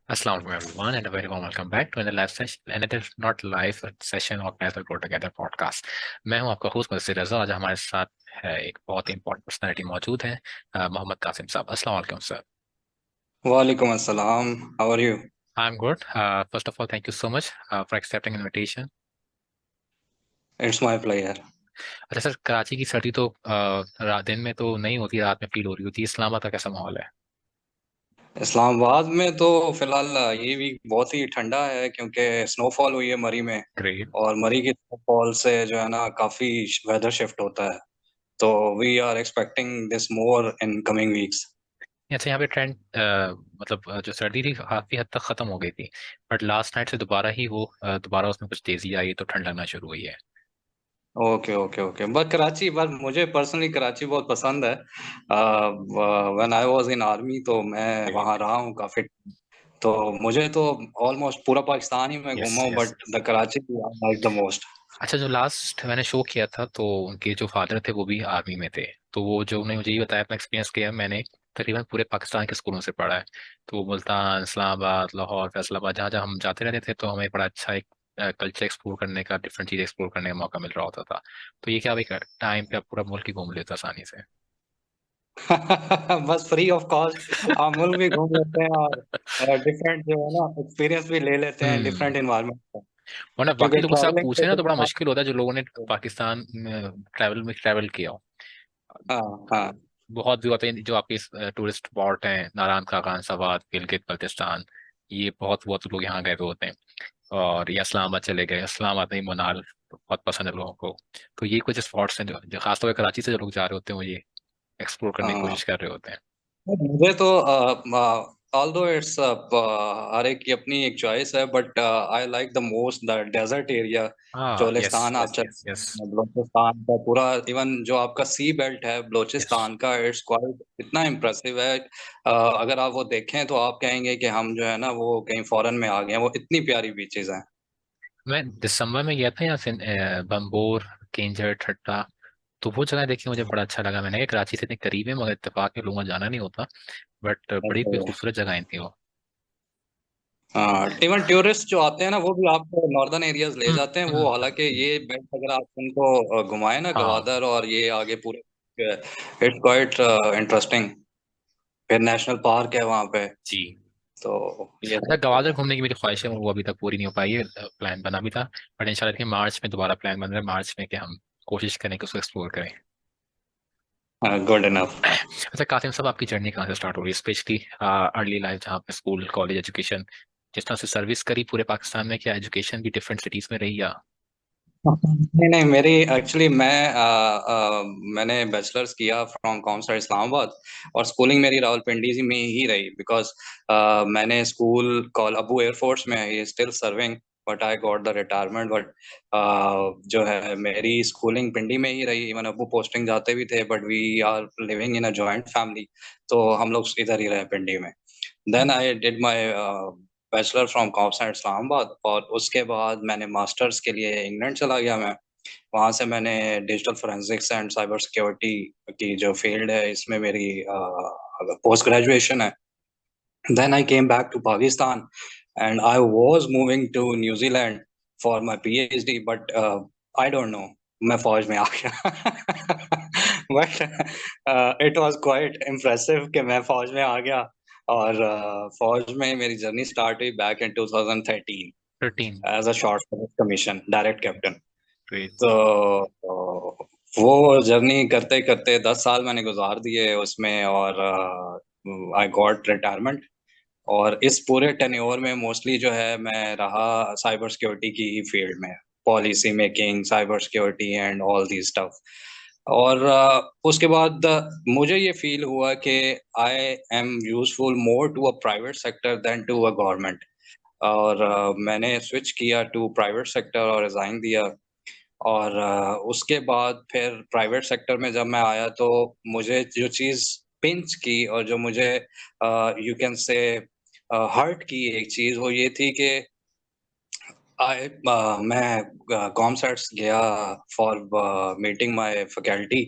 Assalamu alaikum everyone and a very warm welcome back to another live session, another not live session of Never Grow Together podcast। मैं हूं आपका host Mudassir रज़ा। आज हमारे साथ है एक बहुत ही इंपॉर्टेंट पर्सनालिटी मौजूद है, मोहम्मद कासिम साहब। अस्सलाम वालेकुम sir. Walaikum assalam. How are you? I am good. First of all thank you so much for accepting invitation. It's my pleasure. अच्छा सर, कराची की सर्दी तो दिन में तो नहीं होती, रात में फील हो रही होती है। इस्लामाबाद का कैसा माहौल है? इस्लामाबाद में तो फिलहाल ये वीक बहुत ही ठंडा है क्योंकि स्नोफॉल हुई है मरी में। ग्रेट। और मरी की स्नोफॉल से जो है ना काफी वेदर शिफ्ट होता है। तो we are expecting this more in coming weeks. अच्छा, यहाँ पे ट्रेंड मतलब जो सर्दी थी काफी हद तक खत्म हो गई थी, बट लास्ट नाइट से दोबारा ही वो दोबारा उसमें कुछ तेजी आई तो ठंड लगना शुरू हुई है। Okay okay okay, but Karachi, बस मुझे पर्सनली कराची बहुत पसंद है। When I was in army तो मैं वहाँ रहा हूँ काफी। तो मुझे तो ऑलमोस्ट पूरा पाकिस्तान ही मैं यस घूमा हूँ, yes. But the Karachi I like the most. अच्छा, जो लास्ट मैंने शो किया था तो उनके जो फादर थे वो भी आर्मी में थे, तो वो जो उन्होंने मुझे ये बताया अपना एक्सपीरियंस किया, मैंने तकरीबन पूरे पाकिस्तान के स्कूलों से पढ़ा है। तो वो मुल्तान, इस्लामाबाद, लाहौर, फैसलाबाद, जहाँ जहाँ हम जाते रहते थे तो हमें बड़ा अच्छा एक कल्चर एक्सप्लोर करने का, डिफरेंट चीज़ एक्सप्लोर करने का मौका मिल रहा होता था। तो ये क्या आप एक टाइम पे आप पूरा मुल्क ही घूम लेते आसानी से? बस फ्री ऑफ कॉस्ट हम मुल्क भी घूम लेते हैं और डिफरेंट जो है ना एक्सपीरियंस भी ले लेते हैं हम्म। डिफरेंट इन्वायरमेंट का। वरना बाकी क्योंकि लोगों से आप ट्रैवलिंग पूछे तो ना तो बड़ा देखो मुश्किल होता है, जो लोगों ने आप। पाकिस्तान में ट्रैवल किया हो। हाँ हाँ। बहुत भी होते हैं जो आपके टूरिस्ट स्पॉट हैं, नारायण का खानसाबाद, गिलगित बल्तिस्तान, ये बहुत बहुत लोग यहाँ गए हुए होते हैं। और ये इस्लामाबाद चले गए, इस्लामाबाद नहीं, मनाल बहुत पसंद है लोगों को। तो ये कुछ स्पॉट्स हैं जो खासतौर पर कराची से जो लोग जा रहे होते हैं वो ये एक्सप्लोर करने की हाँ, कोशिश कर रहे होते हैं। मुझे तो ऑल्दो इट्स हर एक की अपनी एक चॉइस है, but I like the most the desert area. हाँ, यस चोलिस्तान आप यस चल, यस यस। बलूचिस्तान का पूरा, इवन जो आपका सी बेल्ट है यस, बलूचिस्तान का, इट्स क्वाइट इतना इम्प्रेसिव है। अगर आप वो देखें तो आप कहेंगे कि हम जो है ना वो कहीं फॉरेन में आ गए हैं, वो इतनी प्यारी बीचेस हैं। मैं दिसंबर में गया था यहाँ से बम्बोर, केंजर, ठट्टा। तो वो जगह देखी, मुझे बड़ा अच्छा लगा। मैंने कहा कराची से इतने करीब है मगर इत्तेफाक के लोगों को जाना नहीं होता, बट बड़ी कोई खूबसूरत जगह थी वो। हाँ, इवन टूरिस्ट जो आते हैं ना वो भी आपको नॉर्दर्न एरियाज ले हम्म, जाते हैं। वो हालांकि हम्म। ये बेल्ट अगर आप उनको घुमाएं ना, हाँ गवादर और ये आगे पूरे, इट्स क्वाइट इंटरेस्टिंग। फिर नेशनल पार्क है वहाँ पे। जी। तो ये अच्छा, सब गवादर चीजें। घूमने की मेरी ख्वाहिश है, वो अभी तक पूरी नहीं हो पाई है। प्लान बना भी था, बट इंशाल्लाह देखिए मार्च में दोबारा प्लान बन रहा है, मार्च में कि हम कोशिश करें कि उसको एक्सप्लोर करें। Good enough. अच्छा कासिम साहब, आपकी जर्नी कहाँ से स्टार्ट हो रही है, स्पेशली अर्ली लाइफ जहाँ पे स्कूल, कॉलेज, एजुकेशन, जिस तरह से सर्विस करी पूरे पाकिस्तान में, क्या एजुकेशन भी डिफरेंट सिटीज में रही या? नहीं नहीं, मेरी एक्चुअली मैंने बैचलर्स किया फ्रॉम कॉमसर इस्लामाबाद। और स्कूलिंग मेरी रावलपिंडी में ही रही, बिकॉज मैंने स्कूल कॉल अबू एयरफोर्स में है, still serving, but I got the retirement. But जो है मेरी स्कूलिंग पिंडी में ही रही। इवन अबू पोस्टिंग जाते भी थे, but we are living in a joint family. तो हम लोग इधर ही रहे पिंडी में। Then I did my bachelor from कॉमसर इस्लामाबाद, और उसके बाद मैंने मास्टर्स के लिए इंग्लैंड चला गया मैं। वहाँ से मैंने digital forensics and cyber security की जो फील्ड है इसमें मेरी पोस्ट ग्रेजुएशन है। Then I came back to Pakistan and I was moving to New Zealand for my PhD, but I don't know, मैं फौज में आ गया। But it was quite impressive कि मैं फौज में आ गया। और फौज में मेरी जर्नी स्टार्ट हुई back in 2013 13। As a short service commission direct captain. Great. तो वो जर्नी करते करते 10 साल मैंने गुजार दिए उसमें, और आई गॉट रिटायरमेंट। और इस पूरे टेन्योर में मोस्टली जो है मैं रहा साइबर सिक्योरिटी की ही फील्ड में, policy making, cyber security and all the stuff. और उसके बाद मुझे ये फील हुआ कि I am useful more to a private sector than to a government. और मैंने स्विच किया टू प्राइवेट सेक्टर और रिजाइन दिया। और उसके बाद फिर प्राइवेट सेक्टर में जब मैं आया तो मुझे जो चीज़ पिंच की और जो मुझे यू कैन से हर्ट की एक चीज़, वो ये थी कि मैं कॉमसर्ट्स गया फॉर मीटिंग माय फैकल्टी।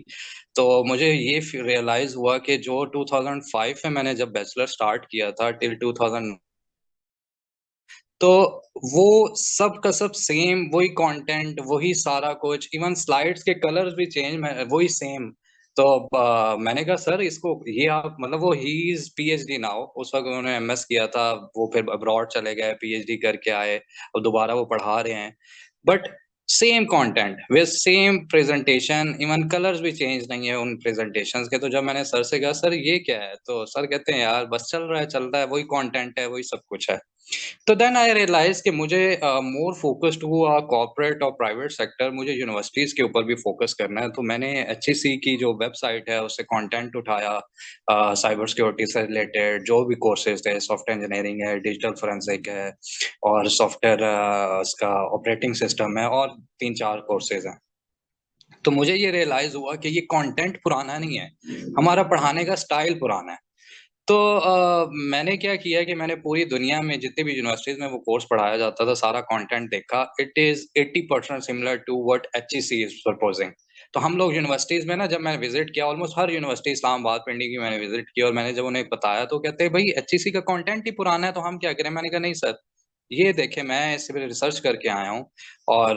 तो मुझे ये रियलाइज़ हुआ कि जो 2005 में मैंने जब बैचलर स्टार्ट किया था टिल 2000 तो वो सब का सब सेम, वही कंटेंट, वही सारा कुछ, इवन स्लाइड्स के कलर्स भी चेंज, वही सेम। तो मैंने कहा सर इसको, ये आप मतलब, वो ही इज पीएचडी नाउ, उस वक्त उन्होंने एमएस किया था, वो फिर अब्रॉड चले गए, पीएचडी करके आए, अब दोबारा वो पढ़ा रहे हैं, but same content with same presentation, even colours भी चेंज नहीं है उन प्रेजेंटेशंस के। तो जब मैंने सर से कहा सर ये क्या है, तो सर कहते हैं यार बस चल रहा है, वही कंटेंट है, वही सब कुछ है। तो देन आई रियलाइज कि मुझे मोर फोकस्ड हुआ कॉर्पोरेट और प्राइवेट सेक्टर, मुझे यूनिवर्सिटीज के ऊपर भी फोकस करना है। तो मैंने एचईसी की जो वेबसाइट है उससे कंटेंट उठाया, साइबर सिक्योरिटी से रिलेटेड जो भी कोर्सेज थे, सॉफ्टवेयर इंजीनियरिंग है, डिजिटल फोरेंसिक है, और सॉफ्टवेयर इसका ऑपरेटिंग सिस्टम है, और 3-4 कोर्सेज हैं। तो मुझे ये रियलाइज हुआ कि ये कंटेंट पुराना नहीं है, हमारा पढ़ाने का स्टाइल पुराना है। तो मैंने क्या किया कि मैंने पूरी दुनिया में जितनी भी यूनिवर्सिटीज़ में वो कोर्स पढ़ाया जाता था, सारा कंटेंट देखा। It is 80% similar to what HEC is proposing. तो हम लोग यूनिवर्सिटीज़ में ना, जब मैंने विज़िट किया, ऑलमोस्ट हर यूनिवर्सिटी इस्लामाबाद, पिंडी की मैंने विज़िट की, और मैंने जब उन्हें बताया तो कहते हैं, "भई एचईसी का कंटेंट ही पुराना है, तो हम क्या करें?" मैंने कहा, "नहीं सर, ये देखिए मैं इस पे रिसर्च करके आया हूँ, और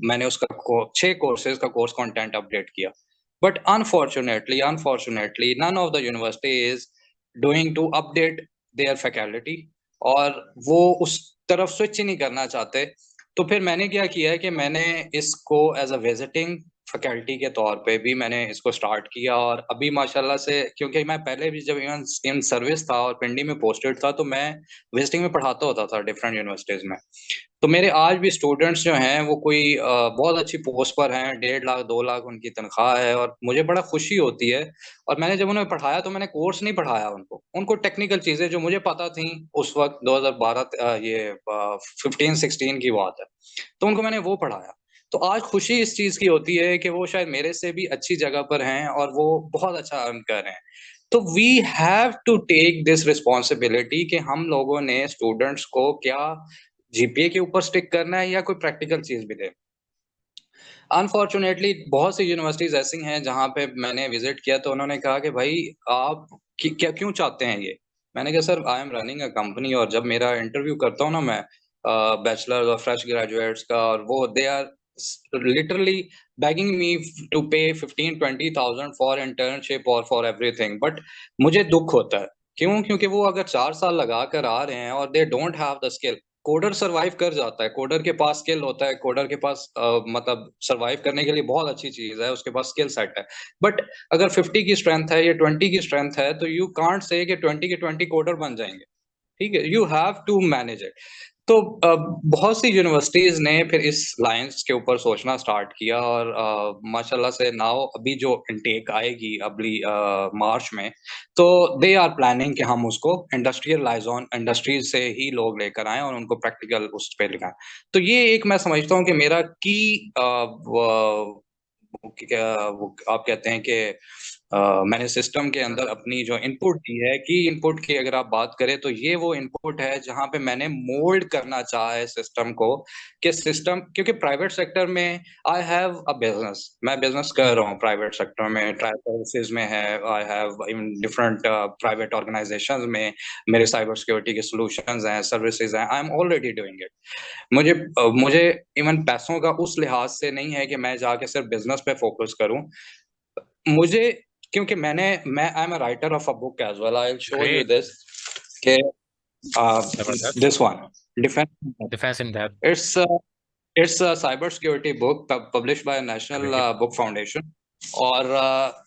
मैंने उसका को 6 कोर्सेज़ का कोर्स कंटेंट अपडेट किया। बट अनफॉर्च्यूनेटली नone of the university is doing to update their faculty, और वो उस तरफ स्विच ही नहीं करना चाहते। तो फिर मैंने क्या किया है कि मैंने इसको एज़ अ विज़िटिंग फैकल्टी के तौर पे भी मैंने इसको स्टार्ट किया, और अभी माशाल्लाह से, क्योंकि मैं पहले भी जब इवन इन सर्विस था और पिंडी में पोस्टेड था, तो मैं विज़िटिंग में पढ़ाता होता था डिफरेंट यूनिवर्सिटीज़ में। तो मेरे आज भी स्टूडेंट्स जो हैं वो कोई बहुत अच्छी पोस्ट पर हैं, 1.5 लाख 2 लाख उनकी तनख्वाह है, और मुझे बड़ा खुशी होती है। और मैंने जब उन्हें पढ़ाया तो मैंने कोर्स नहीं पढ़ाया उनको, उनको टेक्निकल चीज़ें जो मुझे पता थी उस वक़्त 2012 15-16 की बात है। तो उनको मैंने वो पढ़ाया। तो आज खुशी इस चीज़ की होती है कि वो शायद मेरे से भी अच्छी जगह पर हैं और वो बहुत अच्छा अर्न कर रहे हैं। तो we have to take this responsibility कि हम लोगों ने स्टूडेंट्स को क्या जीपीए के ऊपर स्टिक करना है, या कोई प्रैक्टिकल चीज़ भी दें। अनफॉर्च्यूनेटली बहुत सी यूनिवर्सिटीज़ ऐसी हैं जहाँ पे मैंने विज़िट किया, तो उन्होंने कहा कि भाई आप क्या क्यों चाहते हैं ये? मैंने कहा sir I am running a company, और जब मेरा इंटरव्यू करता हूँ ना मैं बैचलर्स और फ्रेश ग्रेजुएट्स का, और वो they are literally begging me to pay 15-20,000 for internship और फॉर एवरीथिंग, बट मुझे दुःख होता है। क्यों? क्योंकि वो अगर 4 साल लगा कर आ रहे हैं और they don't have the skill. Coder survive कर जाता है, कोडर के पास स्किल होता है, कोडर के पास मतलब सर्वाइव करने के लिए बहुत अच्छी चीज़ है, उसके पास स्किल सेट है। बट अगर 50 की स्ट्रेंथ है या 20 की स्ट्रेंथ है, तो यू कांट से कि 20 के 20 कोडर बन जाएँगे, ठीक है? You have to manage it. तो बहुत सी यूनिवर्सिटीज़ ने फिर इस लाइन्स के ऊपर सोचना स्टार्ट किया, और माशाल्लाह से नाउ अभी जो इनटेक आएगी अगली मार्च में, तो दे आर प्लानिंग कि हम उसको इंडस्ट्रियल लाइज़न इंडस्ट्रीज़ से ही लोग लेकर आएँ और उनको प्रैक्टिकल उस पे लिखाएँ। तो ये एक मैं समझता हूँ कि मेरा की व क्या वो आप कहते हैं कि मैंने सिस्टम के अंदर अपनी जो इनपुट दी है, की इनपुट की अगर आप बात करें, तो ये वो इनपुट है जहाँ पे मैंने मोल्ड करना चाहा है सिस्टम को, कि सिस्टम, क्योंकि प्राइवेट सेक्टर में आई हैव अ बिज़नेस, मैं बिज़नेस कर रहा हूँ प्राइवेट सेक्टर में, ट्राई सर्विसेज़ में है, I have in different private organisations में मेरे साइबर सिक्योरिटी के सॉल्यूशंस हैं, सर्विसेज़ हैं, I am already doing it. मुझे इवन पैसों का उस लिहाज से नहीं है कि मैं जाके सिर्फ बिज़नेस पे फ़ोकस करूँ। मुझे, क्योंकि मैं I am a writer of a book as well, I will show you great. This कि uh, जबरदस्त। this one, Defense. Defence in depth. It's a, it's a cybersecurity book published by National great. Book Foundation. और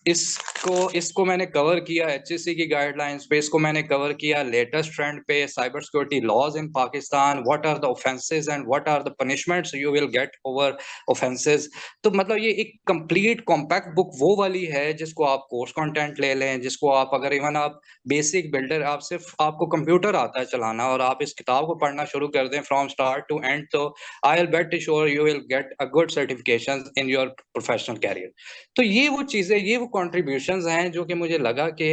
इसको इसको मैंने cover किया HSC की guidelines पे, इसको मैंने कवर किया लेटेस्ट ट्रेंड पे, cyber security laws in Pakistan, what are the offences and what are the punishments you will get over offences. तो मतलब ये एक कंप्लीट कॉम्पैक्ट बुक वो वाली है जिसको आप कोर्स कंटेंट ले लें, जिसको आप अगर इवन आप बेसिक बिल्डर, आप सिर्फ आपको कंप्यूटर आता है चलाना, और आप इस किताब को पढ़ना शुरू कर दें फ्रॉम स्टार्ट टू एंड, तो I will bet sure you will get a good certifications in your professional career. तो ये वो चीज़ें, ये वो कंट्रीब्यूशंस हैं जो कि मुझे लगा कि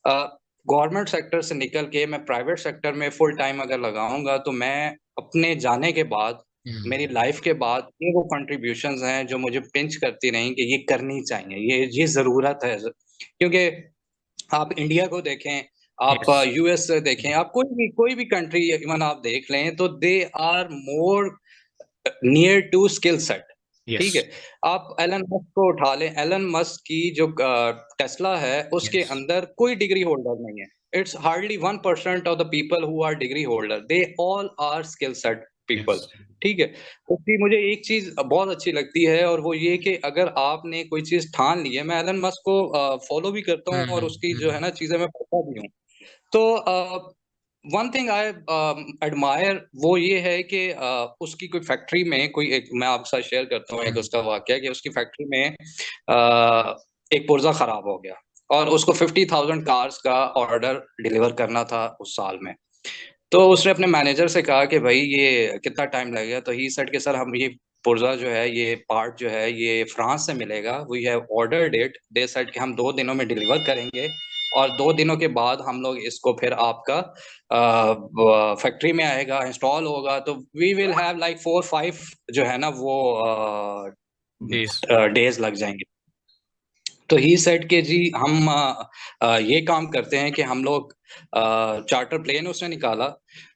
गवर्नमेंट सेक्टर से निकल के मैं प्राइवेट सेक्टर में फुल टाइम अगर लगाऊँगा, तो मैं अपने जाने के बाद, मेरी लाइफ के बाद, ये वो कंट्रीब्यूशंस हैं जो मुझे पिंच करती रहीं कि ये करनी चाहिए, ये ज़रूरत है। क्योंकि आप इंडिया को देखें, आप यस। यूएस देखें, आप कोई भी कंट्री इवन आप देख लें, तो they are more near to skill set. Yes. ठीक है, आप एलन मस्क को उठा लें, एलन मस्क की जो टेस्ला है उसके यस। अंदर कोई डिग्री होल्डर नहीं है। It's hardly 1% of the people who are degree holder, they all are skill set yes. People. ठीक है, उसकी मुझे एक चीज बहुत अच्छी लगती है, और वो ये कि अगर आपने कोई चीज ठान ली है, मैं एलन मस्क को फॉलो भी करता हूँ और उसकी जो है ना चीजें मैं पढ़ता भी हूँ। तो वन थिंग आई एडमायर वो ये है कि उसकी कोई फैक्ट्री में कोई एक, मैं आपके साथ शेयर करता हूँ एक उसका वाकया, कि उसकी फैक्ट्री में एक पुर्जा खराब हो गया, और उसको 50,000 कार्स का ऑर्डर डिलीवर करना था उस साल में। तो उसने अपने मैनेजर से कहा कि भाई ये कितना टाइम लगेगा, तो ही सेड कि सर हम ये पुर्जा जो है, ये पार्ट जो है, ये फ्रांस से मिलेगा, we have ordered it, they said कि हम 2 दिनों में डिलीवर करेंगे, और 2 दिनों के बाद हम लोग इसको फिर आपका फैक्ट्री में आएगा, इंस्टॉल होगा, तो वी विल हैव लाइक 4-5 जो है ना वो डेज। डेज लग जाएंगे। तो ही सेड कि जी हम ये काम करते हैं कि हम लोग चार्टर प्लेन उसने निकाला,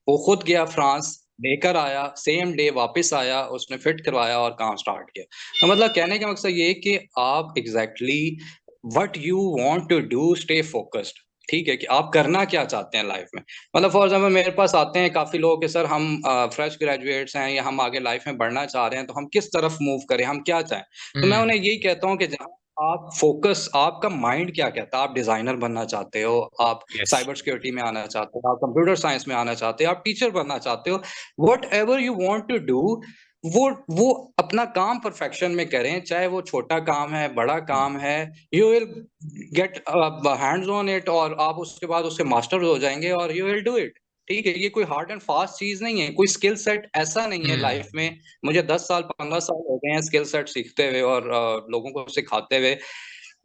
वो खुद गया फ्रांस, लेकर आया, सेम डे वापस आया, उसने फिट करवाया और काम स्टार्ट किया। तो मतलब कहने का मकसद ये है कि आप exactly what you want to do, stay focused. ठीक है, कि आप करना क्या चाहते हैं लाइफ में। मतलब फॉर एग्जाम्पल मेरे पास आते हैं काफी लोग कि सर हम फ्रेश ग्रेजुएट्स हैं, या हम आगे लाइफ में बढ़ना चाह रहे हैं, तो हम किस तरफ मूव करें, हम क्या चाहें। तो मैं उन्हें यही कहता हूँ कि जहाँ आप फोकस, आपका माइंड क्या कहता है, आप डिजाइनर बनना चाहते हो, आप यस। साइबर सिक्योरिटी में आना चाहते हो, आप कंप्यूटर साइंस में आना चाहते हो, आप टीचर बनना चाहते हो, whatever you want to do, वो अपना काम परफेक्शन में करें, चाहे वो छोटा काम है, बड़ा काम है, you will gate hands on it, और आप उसके बाद उसके मास्टर हो जाएंगे, और यू विल डू इट। ठीक है, ये कोई हार्ड एंड फास्ट चीज नहीं है, कोई स्किल सेट ऐसा नहीं है लाइफ में। मुझे 10 साल 15 साल हो गए हैं स्किल सेट सीखते हुए और लोगों को सिखाते हुए।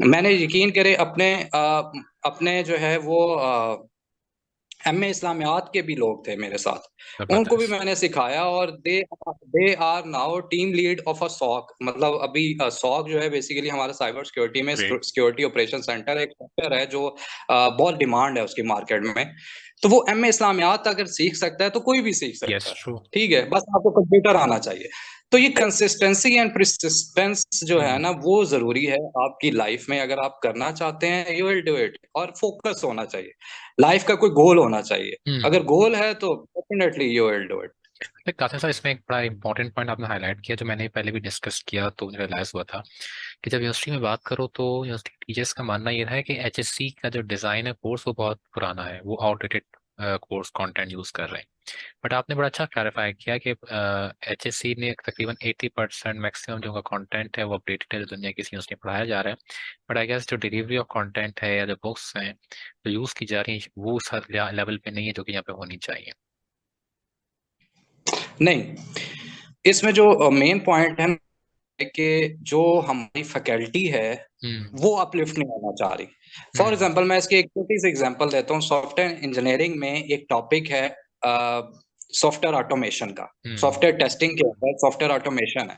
मैंने यकीन करे अपने जो है वो एमए इस्लामियात के भी लोग थे मेरे साथ, उनको भी जबरदस्त। मैंने सिखाया, और they are now team lead of a sock. मतलब अभी सॉक जो है बेसिकली हमारा साइबर सिक्योरिटी में ग्रेट। सिक्योरिटी ऑपरेशन सेंटर, एक सॉफ्टवेयर है जो बहुत डिमांड है उसकी मार्केट में। तो वो एमए इस्लामियात अगर सीख सकता है तो कोई भी सीख सकता यस। है। ट्रू। ठीक है, बस आपको कंप्यूटर आना चाहिए। तो ये कंसिस्टेंसी एंड परसिस्टेंस जो है ना वो जरूरी है आपकी लाइफ में, अगर आप करना चाहते हैं यू विल डू इट, और फोकस होना चाहिए, लाइफ का कोई गोल होना चाहिए। अगर गोल है तो definitely you will do it. Qasim sahab, इसमें एक बड़ा इंपॉर्टेंट पॉइंट आपने हाईलाइट किया जो मैंने पहले भी डिस्कस किया, तो मुझे रियलाइज हुआ था कि जब यूनिवर्सिटी में बात करो तो यूनिवर्सिटी टीचर्स का मानना ये है कि एचएससी का जो डिज़ाइन है कोर्स वो बहुत पुराना है, वो आउटडेटेड कोर्स कंटेंट यूज कर रहे हैं। बट आपने बड़ा अच्छा क्लैरिफाई किया कि एचएससी ने तकरीबन 80% मैक्सिमम जो उनका कंटेंट है वो अपडेटेड है, दुनिया की यूनिवर्सिटी में पढ़ाया जा रहा है। बट आई गेस जो डिलीवरी ऑफ कंटेंट है या जो बुक्स हैं जो यूज़ की जा रही हैं वो उस लेवल पे नहीं है जो कि यहाँ पे होनी चाहिए। नहीं, इसमें जो मेन पॉइंट है कि जो हमारी फैकल्टी है हम्म। वो अपलिफ्ट नहीं होना चाह रही। For hmm. एग्जांपल मैं इसकी एक छोटी सी एग्जांपल देता हूँ। सॉफ्टवेयर इंजीनियरिंग में एक टॉपिक है सॉफ्टवेयर ऑटोमेशन का। हम्म। सॉफ्टवेयर टेस्टिंग के ऊपर सॉफ्टवेयर ऑटोमेशन है।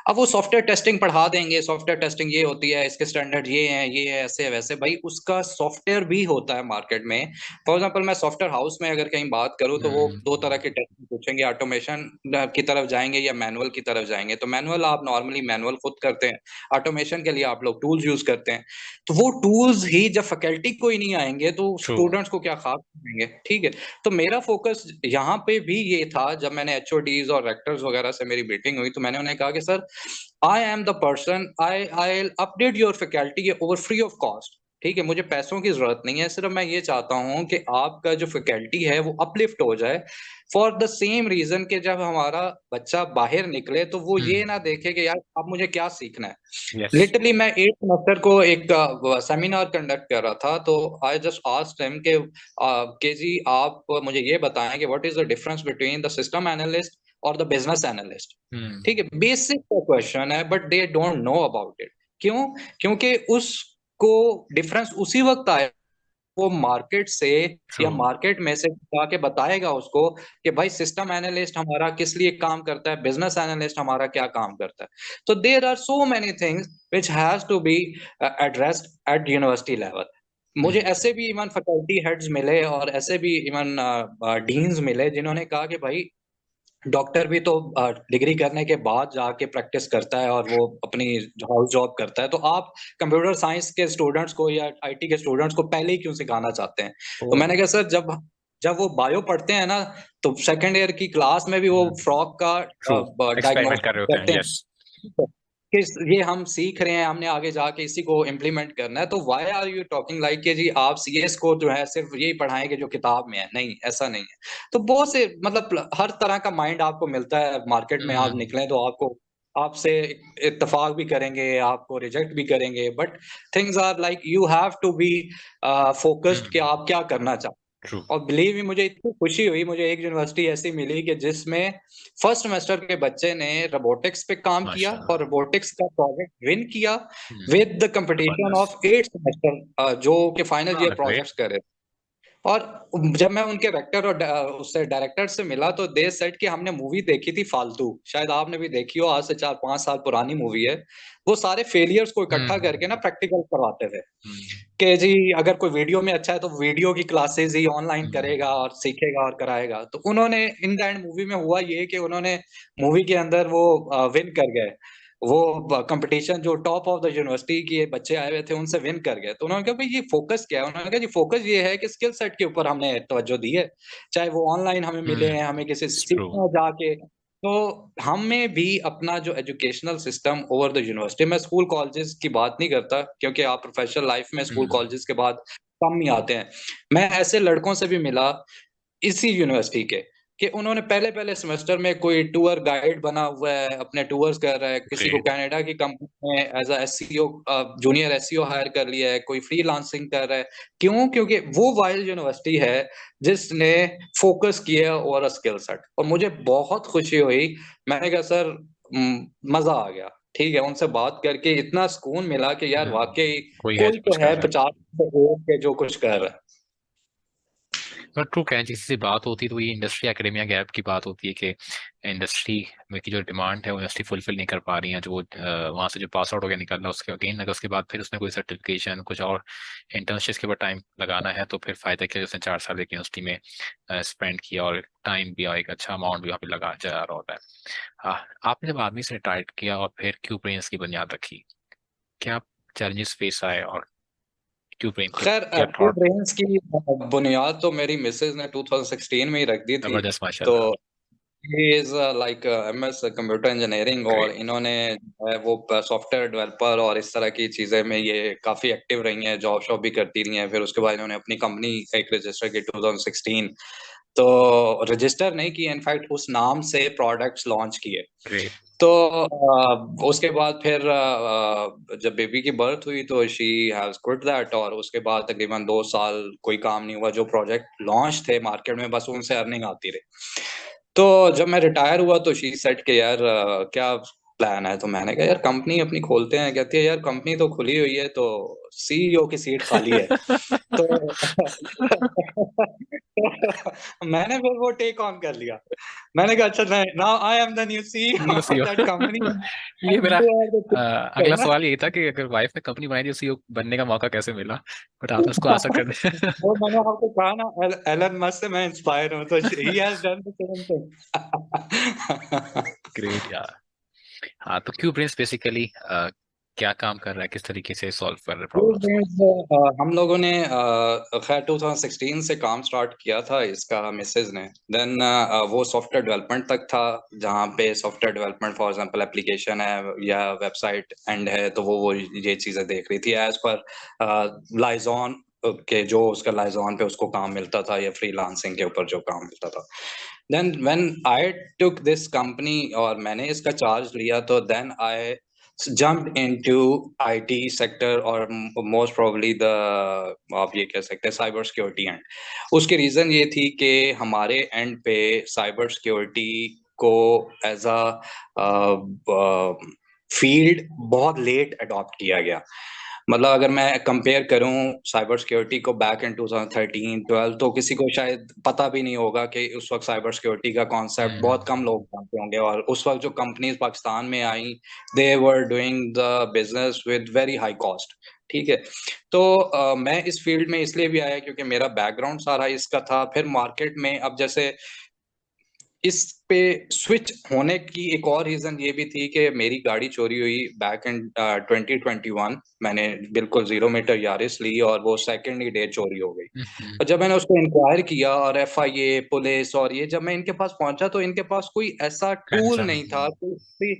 अब वो सॉफ्टवेयर टेस्टिंग पढ़ा देंगे, सॉफ्टवेयर टेस्टिंग ये होती है, इसके स्टैंडर्ड ये हैं, ये है, ऐसे है वैसे। भाई उसका सॉफ्टवेयर भी होता है मार्केट में। फॉर एग्जांपल मैं सॉफ्टवेयर हाउस में अगर कहीं बात करूं तो वो हम्म। 2 तरह के टेस्टिंग पूछेंगे, ऑटोमेशन की तरफ जाएंगे या मैनुअल की तरफ जाएंगे। तो मैनुअल आप नॉर्मली मैनुअल खुद करते हैं, ऑटोमेशन के लिए आप लोग टूल्स यूज करते हैं। तो वो टूल्स ही जब फैकल्टी को ही नहीं आएंगे तो ट्रू। स्टूडेंट्स को क्या खास आएंगे। ठीक है, तो मेरा फोकस यहाँ पे भी ये था। जब मैंने एचओडीज और रेक्टर्स वगैरह से मेरी मीटिंग हुई तो मैंने उन्हें कहा कि sir I am the person, I update your faculty over free of cost. ठीक है, मुझे पैसों की जरूरत नहीं है, सिर्फ मैं ये चाहता हूं कि आपका जो फैकल्टी है वो अपलिफ्ट हो जाए। फॉर द सेम रीजन कि जब हमारा बच्चा बाहर निकले तो वो ये ना देखे कि यार अब मुझे क्या सीखना है। यस। लिटरली मैं 8 सेमेस्टर को एक सेमिनार कंडक्ट कर रहा था, तो आई जस्ट आस्क्ड हिम कि जी आप मुझे ये बताएं कि what is the difference between the system analyst और द बिजनेस एनालिस्ट। हम्म। ठीक है, बेसिक क्वेश्चन है but they don't know about it. क्यों? क्योंकि उसको डिफरेंस उसी वक्त आया वो मार्केट से ट्रू। या मार्केट में से जाके बताएगा उसको कि भाई सिस्टम एनालिस्ट हमारा किस लिए काम करता है, बिजनेस एनालिस्ट हमारा क्या काम करता है। तो there are so many things which has to be addressed at university level. मुझे ऐसे भी इवन फैकल्टी हेड्स मिले और ऐसे भी इवन डीन्स मिले जिन्होंने कहा कि भाई डॉक्टर भी तो डिग्री करने के बाद जाके प्रैक्टिस करता है और वो अपनी हाउस जॉब करता है, तो आप कंप्यूटर साइंस के स्टूडेंट्स को या आईटी के स्टूडेंट्स को पहले ही क्यों सिखाना चाहते हैं? तो मैंने ओ। कहा सर जब जब वो बायो पढ़ते हैं ना, तो सेकंड ईयर की क्लास में भी वो फ्रॉग का ट्रू। एक्सपेरिमेंट कर डायग्नोस्टिस रहे होते हैं, करते यस। हैं कि ये हम सीख रहे हैं, हमने आगे जाके इसी को इम्प्लीमेंट करना है। तो why are you talking like कि जी आप सीएस को जो है सिर्फ यही पढ़ाएंगे जो किताब में है? नहीं, ऐसा नहीं है। तो बहुत से मतलब हर तरह का माइंड आपको मिलता है मार्केट में, आप हम्म। निकलें तो आपको आपसे इत्तेफाक भी करेंगे, आपको रिजेक्ट भी करेंगे, but things are like you have to be focused कि आप क्या करना चाहते हैं। ट्रू। और बिलीव मी मुझे इतनी खुशी हुई, मुझे एक यूनिवर्सिटी ऐसी मिली कि जिसमें फर्स्ट सेमेस्टर के बच्चे ने रोबोटिक्स पे काम किया और माशाल्लाह। रोबोटिक्स का प्रोजेक्ट विन किया हम्म। विद द कंपटीशन जबरदस्त। ऑफ 8 सेमेस्टर जो कि फाइनल ईयर ग्रेट। प्रोजेक्ट्स कर रहे थे। और जब मैं उनके रेक्टर और उससे डायरेक्टर से मिला तो दे सेड कि हमने मूवी देखी थी फालतू, शायद आपने भी देखी हो, आज से 4-5 साल पुरानी मूवी है। वो सारे फेलियर्स को इकट्ठा करके ना हम्म। प्रैक्टिकल करवाते थे हम्म। कि जी अगर कोई वीडियो में अच्छा है तो वीडियो की क्लासेस ही ऑनलाइन करेगा हम्म। और सीखेगा और कराएगा। तो उन्होंने इन द एंड मूवी में हुआ ये कि उन्होंने मूवी के अंदर वो विन कर गए। वो कंपटीशन जो टॉप ऑफ द यूनिवर्सिटी के बच्चे आए हुए थे उनसे विन कर गए। तो उन्होंने कहा भाई ये फोकस क्या है? उन्होंने कहा जी फोकस ये है कि स्किल सेट के ऊपर हमने तवज्जो दी है। चाहे वो ऑनलाइन हमें मिले हैं, हमें किसी से ट्रू। सीखना जाके। तो हमें भी अपना जो educational system over the university, मैं स्कूल कॉलेजेस की बात नहीं करता क्योंकि आप प्रोफेशनल लाइफ में स्कूल हम्म। कॉलेजेस के बाद कम ही आते हैं। मैं ऐसे लड़कों से भी मिला इसी यूनिवर्सिटी के कि उन्होंने पहले-पहले सेमेस्टर में कोई टूर गाइड बना हुआ है, अपने टूर्स कर रहा है, किसी को ग्रेट। कनाडा की कंपनी में as a SEO junior SEO hire कर लिया है, कोई फ्रीलांसिंग कर रहा है। क्यों? क्योंकि वो वाइल्ड यूनिवर्सिटी है जिसने फोकस किया ओवर अ स्किल सेट और मुझे बहुत खुशी हुई। मैंने कहा सर मज़ा आ गया। ठीक है, उनसे बात करके इतना सुकून मिला कि यार वाक़ई कोई है कोई जो कुछ तो कर है रहा है। 50 के जो कुछ कर रहा है। पर ट्रू कहें, किसी से बात होती है तो ये इंडस्ट्री एकेडमिया गैप की बात होती है कि इंडस्ट्री में की जो डिमांड है वो इंडस्ट्री फुलफिल नहीं कर पा रही है। जो वहाँ से जो पास आउट हो गया निकल रहा है उसके अगेन अगर उसके बाद फिर उसने कोई सर्टिफिकेशन कुछ और इंटर्नशिप के ऊपर टाइम लगाना है तो फिर फायदा क्या है, उसने 4 साल एक यूनिवर्सिटी में स्पेंड किया और टाइम भी और एक अच्छा अमाउंट भी वहाँ पे लगा जा रहा होता है। आपने जब आर्मी से रिटायर्ड किया और फिर क्यू प्रेन्स की बुनियाद रखी, क्या चैलेंजेस फेस आए और क्यू प्रेन के खैर क्या टू थॉट? ब्रेन्स की बुनियाद तो मेरी मिसेज़ ने 2016 में ही रख दी थी। जबरदस्त, तो माशाल्लाह। He is like MS computer engineering और ग्रेट। इन्होंने जो है वो सॉफ्टवेयर डेवलपर और इस तरह की चीज़ें में ये काफ़ी एक्टिव रही हैं, जॉब शॉप भी करती रही हैं। फिर उसके बाद इन्होंने अपनी कंपनी एक रजिस्टर की 2016। तो रजिस्टर नहीं की, इनफैक्ट उस नाम से प्रोडक्ट्स लॉन्च किए। ग्रेट। तो उसके बाद फिर जब बेबी की बर्थ हुई तो शी हैज़ क्विट दैट और उसके बाद तकरीबन 2 साल कोई काम नहीं हुआ। जो प्रोजेक्ट लॉन्च थे मार्केट में बस उनसे अर्निंग आती रही। तो जब मैं रिटायर हुआ तो शी सेड कि यार क्या प्लान है? तो मैंने कहा यार कंपनी अपनी खोलते हैं। कहती है यार कंपनी तो खुली हुई है तो सीईओ की सीट खाली है। तो मैंने फिर वो टेक ऑन कर लिया। मैंने कहा अच्छा नहीं, now I am the new CEO new of CEO. That company ये एंड मेरा दे आर द अगला करना। सवाल यही था कि अगर वाइफ ने कंपनी बनाई थी तो सीईओ बनने का मौका कैसे मिला, बट आपने उसको आशा कर दिया। वो मैंने आपको कहा ना एलन मस्क से मैं इंस्पायर हूँ तो he has done the same thing. Great यार। हाँ, तो क्यू ब्रेन्स बेसिकली क्या काम कर रहा है, किस तरीके से सॉल्व कर रहे हैं Blue प्रॉब्लम्स को? Brains, हम लोगों ने खैर 2016 से काम स्टार्ट किया था इसका मिसेज ने। देन वो सॉफ्टवेयर डेवलपमेंट तक था जहाँ पे software development for example application है या वेबसाइट एंड है तो वो ये चीजें देख रही थी एज पर लाइजॉन के जो उसका लाइजॉन पे उसको काम मिलता था या फ्रीलांसिंग के ऊपर जो काम मिलता था। Then when I took this company और मैंने इसका चार्ज लिया तो then I jumped into IT sector और मोस्ट प्रोबेबली द आप ये कह सकते हैं साइबर सिक्योरिटी एंड उसकी रीजन ये थी कि हमारे एंड पे साइबर सिक्योरिटी को एज अ फील्ड बहुत लेट अडॉप्ट किया गया। मतलब अगर मैं कंपेयर करूं साइबर सिक्योरिटी को बैक इन 2013-12, तो किसी को शायद पता भी नहीं होगा कि उस वक्त साइबर सिक्योरिटी का कॉन्सेप्ट बहुत कम लोग जानते होंगे। और उस वक्त जो कंपनीज पाकिस्तान में आई, they were doing the business with very high cost. ठीक है। तो मैं इस फील्ड में इसलिए भी आया क्योंकि मेरा बैकग्राउंड सारा इसका था। फिर मार्केट में अब जैसे इस पे स्विच होने की एक और रीजन ये भी थी कि मेरी गाड़ी चोरी हुई बैक इन 2021। मैंने बिल्कुल 0 मीटर यारिस ली और वो सेकंड ही डे चोरी हो गई। हम्म। और जब मैंने उसको इंक्वायर किया और एफआईए पुलिस और ये, जब मैं इनके पास पहुंचा तो इनके पास कोई ऐसा टूल कंसर्न। नहीं था, कोई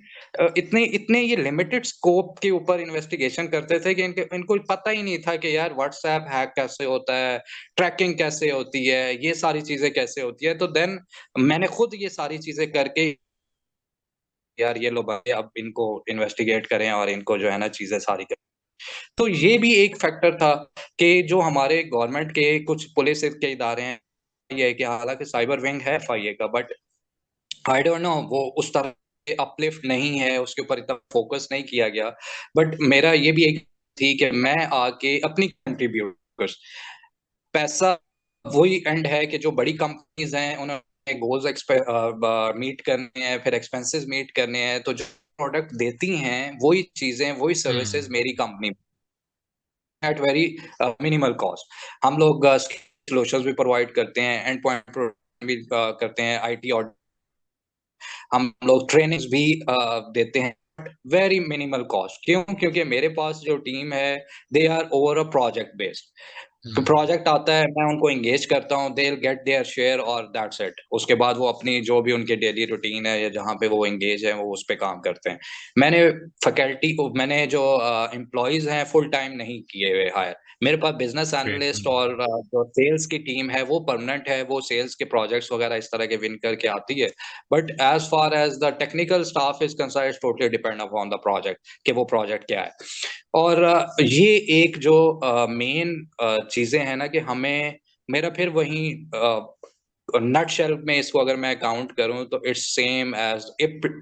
इतने इतने ये लिमिटेड स्कोप के ऊपर इन्वेस्टिगेशन करते थे कि इनके इनको पता ही नहीं था कि यार व्हाट्सएप हैक कैसे होता है, ट्रैकिंग कैसे होती है, ये सारी चीजें कैसे होती है। तो देन मैंने खुद ये सारी चीजें करके, यार ये लो भाई अब इनको इन्वेस्टिगेट करें और इनको जो है ना चीजें सारी करें। तो ये भी एक फैक्टर था कि जो हमारे गवर्नमेंट के कुछ पुलिस के इदारे हैं, ये है कि हालांकि साइबर विंग है एफआईए का, बट आई डोंट नो वो उस तरह अपलिफ्ट नहीं है, उसके ऊपर इतना फोकस नहीं किया गया। बट मेरा ये भी एक थी कि मैं आके अपनी कंट्रीब्यूट, पैसा वही एंड है कि जो बड़ी कंपनीज हैं उन्होंने गोल्स मीट करने हैं, फिर एक्सपेंसेस मीट करने हैं, तो जो प्रोडक्ट देती हैं वही चीजें वही सर्विसेज हम्म। मेरी company at very minimal cost. हम लोग सोल्यूशंस भी प्रोवाइड करते हैं, एंड पॉइंट भी करते हैं, आईटी और हम लोग ट्रेनिंग्स भी देते हैं, वेरी मिनिमल कॉस्ट। क्यों? क्योंकि मेरे पास जो टीम है, they are over a project based. तो हम्म। प्रोजेक्ट आता है, मैं उनको एंगेज करता हूँ, दे गेट देयर शेयर और दैट्स इट। उसके बाद वो अपनी जो भी उनके डेली रूटीन है या जहाँ पे वो एंगेज है वो उस पे काम करते हैं। मैंने फैकल्टी मैंने जो एम्प्लॉयज हैं फुल टाइम नहीं किए हुए हायर। मेरे पास बिजनेस ग्रेट। एनालिस्ट और जो सेल्स की टीम है वो परमानेंट है, वो सेल्स के प्रोजेक्ट्स वगैरह इस तरह के विन करके आती है। But as far as the technical staff is concern, is totally depend upon the project कि वो प्रोजेक्ट क्या है। और ये एक जो मेन चीजें हैं ना कि हमें, मेरा फिर वही नट शेल में इसको अगर मैं काउंट करूं तो it's same as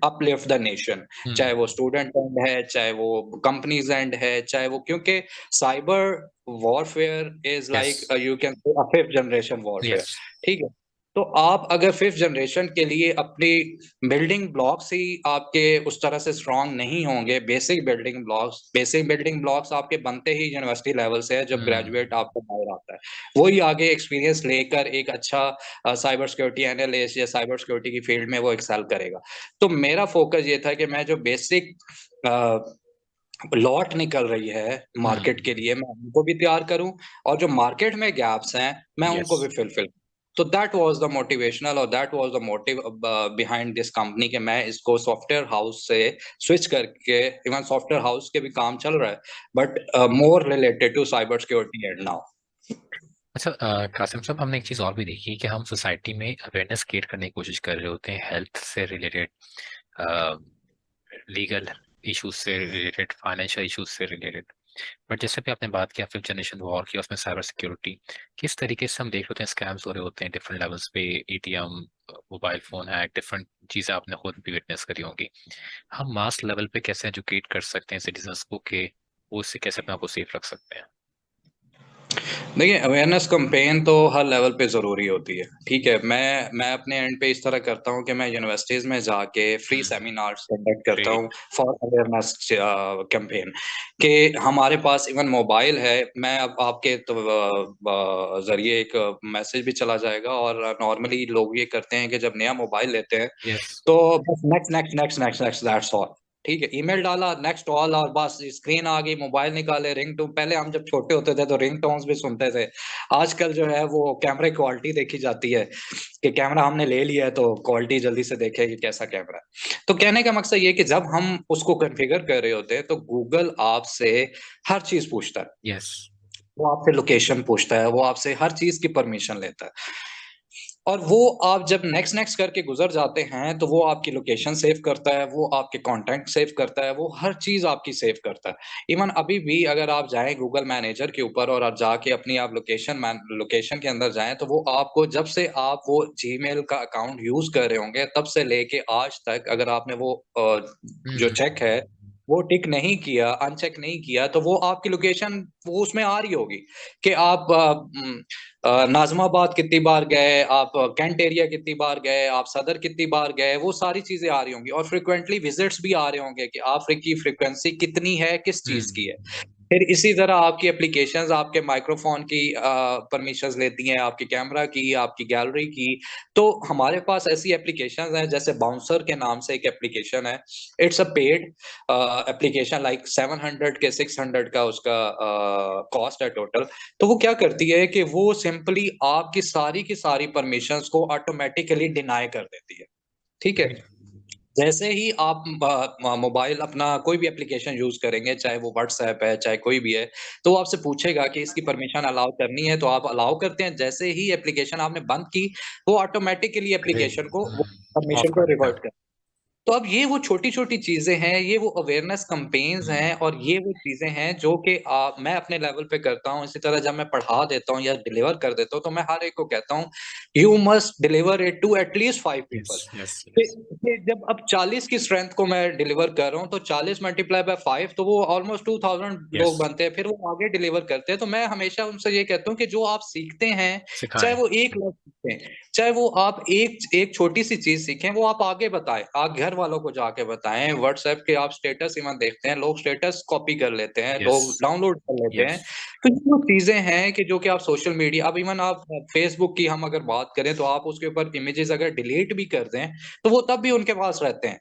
uplift the nation. चाहे हम्म। वो स्टूडेंट एंड है, चाहे वो कंपनीज एंड है, चाहे वो, क्योंकि cyber warfare is yes. Like you can say a fifth generation warfare. Yes. ठीक है। तो आप अगर फिफ्थ जनरेशन के लिए अपनी बिल्डिंग ब्लॉक्स ही आपके उस तरह से स्ट्रांग नहीं होंगे, बेसिक बिल्डिंग ब्लॉक्स आपके बनते ही यूनिवर्सिटी लेवल से है, जब ग्रेजुएट हम्म। आपको बाहर आता है। वही आगे एक्सपीरियंस लेकर एक अच्छा साइबर सिक्योरिटी एनालिस्ट या साइबर सिक्योरिटी की फील्ड में वो एक्सेल करेगा। तो मेरा फोकस ये था कि मैं जो बेसिक लॉट निकल रही है मार्केट हम्म। के लिए, मैं उनको भी तैयार करूं, और जो मार्केट में गैप्स हैं मैं यस। उनको भी फिलफिल। तो दैट वाज द मोटिवेशनल और that was the motive behind this company कि मैं इसको सॉफ्टवेयर हाउस से स्विच करके, इवन सॉफ्टवेयर हाउस के भी काम चल रहा है, but more related to cyber security and now. अच्छा, कासिम साहब, हमने एक चीज़ और भी देखी है कि हम सोसाइटी में अवेयरनेस क्रिएट करने की कोशिश कर रहे होते हैं, हेल्थ से रिलेटेड, लीगल इश्यूज से रिलेटेड, फाइनेंशियल इश्यूज से रिलेटेड। बट जैसे भी आपने बात किया फिफ्थ जनरेशन वॉर की, उसमें साइबर सिक्योरिटी किस तरीके से हम देख रहे होते हैं, स्कैम्स हो रहे होते हैं डिफरेंट लेवल्स पे, ATM, mobile phone hack, different चीज़ें आपने खुद भी विटनेस करी होंगी। हम मास लेवल पे कैसे एजुकेट कर सकते हैं सिटीजन्स को कि वो उससे कैसे अपने आप को सेफ रख सकते हैं? देखिए, अवेयरनेस कैंपेन तो हर लेवल पे ज़रूरी होती है। ठीक है, मैं अपने एंड पे इस तरह करता हूँ कि मैं यूनिवर्सिटीज़ में जाके फ्री हम्म। सेमिनार्स कंडक्ट करता हूँ ग्रेट। For awareness campaign. कि हमारे पास इवन मोबाइल है, मैं अब आपके तो ज़रिए एक मैसेज भी चला जाएगा। और नॉर्मली लोग ये करते हैं कि जब नया मोबाइल लेते हैं यस। तो बस next next next next next that's all. ठीक है, ईमेल डाला, नेक्स्ट ऑल, और बस स्क्रीन आ गई, मोबाइल निकाले, रिंग टोन। पहले हम जब छोटे होते थे तो रिंग टोन्स भी सुनते थे। आजकल जो है वो कैमरे क्वालिटी देखी जाती है कि कैमरा हमने ले लिया है तो क्वालिटी जल्दी से देखे कि कैसा कैमरा है। तो कहने का मकसद ये है कि जब हम उसको कॉन्फ़िगर कर रहे होते हैं तो गूगल आपसे हर चीज़ पूछता है। यस। वो आपसे लोकेशन पूछता है, वो आपसे हर चीज़ की परमिशन लेता है। और वो आप जब नेक्स्ट नेक्स्ट करके गुज़र जाते हैं, तो वो आपकी लोकेशन सेव करता है, वो आपके कॉन्टैक्ट सेव करता है, वो हर चीज़ आपकी सेव करता है। इवन अभी भी अगर आप जाएँ गूगल मैनेजर के ऊपर और आप जाके अपनी आप लोकेशन के अंदर जाएँ, तो वो आपको, जब से आप वो जीमेल का अकाउंट यूज़ कर रहे होंगे, तब से लेके आज तक, अगर आपने वो जो हम्म। चेक है, वो टिक नहीं किया, अनचेक नहीं किया, तो वो आपकी लोकेशन वो उसमें आ रही होगी कि आप नाज़िमाबाद कितनी बार गए, आप कैंट एरिया कितनी बार गए, आप सदर कितनी बार गए, वो सारी चीज़ें आ रही होंगी और फ्रीक्वेंटली विज़िट्स भी आ रहे होंगे कि आपकी फ्रीक्वेंसी कितनी है, किस चीज़ की है। हम्म। फिर इसी तरह आपकी एप्लीकेशंस आपके माइक्रोफ़ोन की परमिशंस लेती हैं, आपकी कैमरा की, आपकी गैलरी की। तो हमारे पास ऐसी एप्लीकेशंस हैं, जैसे बाउंसर के नाम से एक एप्लीकेशन है। It's a paid application, like 700 के 600 का उसका कॉस्ट है टोटल। तो वो क्या करती है कि वो सिंपली आपकी सारी की सारी परमिशंस को ऑटोमैटिकली डिनाय कर देती है। ठीक है? ग्रेट। जैसे ही आप मोबाइल अपना कोई भी एप्लीकेशन यूज़ करेंगे, चाहे वो व्हाट्सऐप है, चाहे कोई भी है, तो वो आपसे पूछेगा कि इसकी परमिशन अलाउ करनी है, तो आप अलाउ करते हैं। जैसे ही एप्लीकेशन आपने बंद की, वो ऑटोमैटिकली ग्रेट। एप्लीकेशन को वो ऑफ परमिशन कर को देता रिवर्ट है। कर। तो अब ये वो छोटी-छोटी चीज़ें हैं, ये वो अवेयरनेस कैम्पेन्स हैं और ये वो चीज़ें हैं जो कि मैं अपने लेवल पे करता हूँ। इसी तरह जब मैं पढ़ा देता हूँ या डिलीवर कर देता हूँ, तो मैं हर एक को कहता हूँ, you must deliver it to at least 5 yes, people. Yes, कि यस। कि जब अब 40 की स्ट्रेंथ को मैं डिलीवर कर रहा हूँ, तो 40 मल्टीप्लाई बाय 5 तो वो ऑलमोस्ट 2000 यस। लोग बनते हैं, फिर वो आगे डिलीवर करते हैं। तो मैं हमेशा उनसे ये कहता हूँ कि जो आप सीखते हैं, चाहे सिखाएं। वो 1 लाख सीखें, चाहे वो आप एक एक छोटी-सी चीज़ सीखें, वो आप आगे बताएँ। आप घर वालों को जाके बताएँ, व्हाट्सएप के आप स्टेटस इवन देखते हैं, लोग स्टेटस कॉपी कर लेते हैं, यस, लोग डाउनलोड कर लेते यस। हैं। तो ये वो चीज़ें हैं कि जो कि आप सोशल मीडिया, अब इवन आप फेसबुक की हम अगर बात करें, तो आप उसके ऊपर इमेजेस अगर डिलीट भी कर दें, तो वो तब भी उनके पास रहते हैं,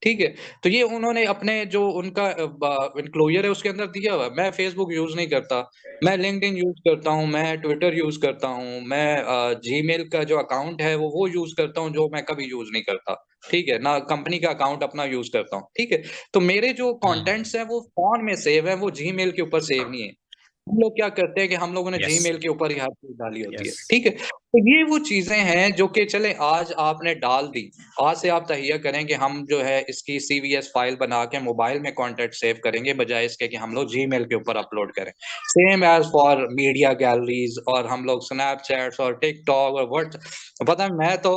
ठीक है? तो ये उन्होंने अपने जो उनका एन्क्लोज़र है उसके अंदर दिया हुआ है। मैं फ़ेसबुक यूज़ नहीं करता, मैं लिंक्डइन यूज़ करता हूँ, मैं ट्विटर यूज़ करता हूँ, मैं जीमेल का जो अकाउंट है वो यूज़ करता हूँ जो मैं कभी यूज़ नहीं करता, ठीक है? ना कंपनी का अकाउंट अपना यूज़ करता हूँ, ठीक है? तो मेरे जो हुँ। कंटेंट्स हैं वो फ़ोन में सेव हैं, वो जीमेल के ऊपर सेव नहीं है। हम लोग क्या करते हैं कि हम लोगों ने यस, जीमेल के ऊपर ही हर चीज़ डाली होती है, यस। ठीक है? तो ये वो चीज़ें हैं जो कि चलें आज आपने डाल दी, आज से आप तहिया करें कि हम जो है इसकी सीवीएस फ़ाइल बना के मोबाइल में कॉन्टैक्ट सेव करेंगे बजाए इसके कि हम लोग जीमेल के ऊपर अपलोड करें। Same as for media galleries और हम लोग स्नैपचैट्स और टिकटॉक और पता है मैं तो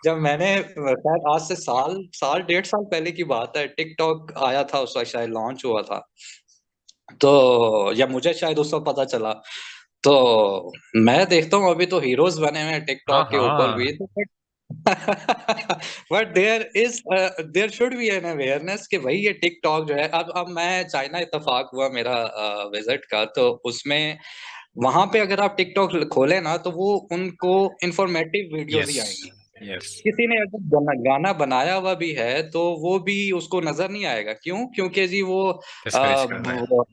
जब मैंने शायद आज से साल डेढ़ साल पहले की बात है, टिकटॉक आया था उस वक़्त शायद लॉन्च हुआ था। तो या मुझे शायद उस वक़्त पता चला। तो मैं देखता हूँ अभी तो हीरोज़ बने हुए हैं हाँ, टिकटॉक के ऊपर भी हाँ। तो but there should be an awareness कि भई ये टिकटॉक जो है अब मैं चाइना इत्तेफ़ाक हुआ मेरा विज़िट का तो उसमें वहाँ पे अगर आप टिकटॉक खोलें ना तो वो उनको इन्फॉर्मेटिव वीडियोज़ यस, ही आएँगी। यस। किसी ने अगर गाना बनाया हुआ भी है तो वो भी उसको नज़र नहीं आएगा। क्यों? क्योंकि जी वो डिस्करेज कर रहा है। ब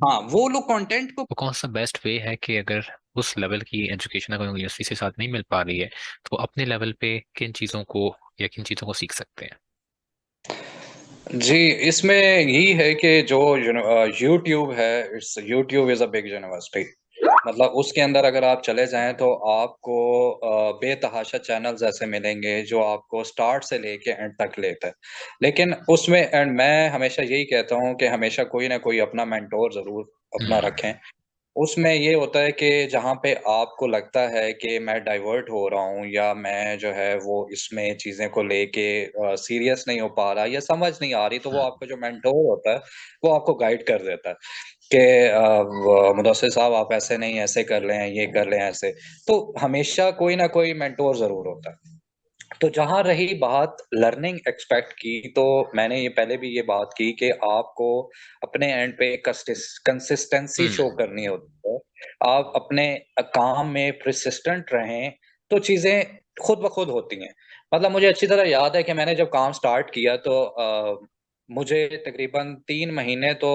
हाँ, वो लोग कंटेंट को वो कौन-सा बेस्ट वे है कि अगर उस लेवल की एजुकेशन अगर यूनिवर्सिटी से साथ नहीं मिल पा रही है, तो अपने लेवल पे किन चीज़ों को या किन चीज़ों को सीख सकते हैं? जी, इसमें यही है कि जो यूट्यूब है, it's YouTube is a big university. मतलब उसके अंदर अगर आप चले जाएँ तो आपको बेतहाशा चैनल्स ऐसे मिलेंगे जो आपको स्टार्ट से लेके एंड तक लेता है। लेकिन उसमें एंड मैं हमेशा यही कहता हूँ कि हमेशा कोई ना कोई अपना मेंटर ज़रूर अपना हुँ, रखें। उसमें ये होता है कि जहाँ पे आपको लगता है कि मैं डाइवर्ट हो रहा हूँ या मैं जो है वो इसमें चीज़ें को लेके सीरियस नहीं हो पा रहा या समझ नहीं आ रही, तो वो हुँ। आपका जो मेंटर होता है, वो आपको गाइड कर देता है कि व मुदस्सिर साहब आप ऐसे नहीं, ऐसे कर लें, ये कर लें ऐसे। तो हमेशा कोई ना कोई मेंटर ज़रूर होता है। तो जहाँ रही बात लर्निंग एस्पेक्ट की, तो मैंने ये पहले भी ये बात की कि आपको अपने एंड पे कंसिस्टेंसी हुँ, शो करनी होती है। आप अपने काम में परसिस्टेंट रहें, तो चीज़ें खुद ब खुद होती हैं। मतलब मुझे अच्छी तरह याद है कि मैंने जब काम स्टार्ट किया तो मुझे तकरीबन 3 महीने तो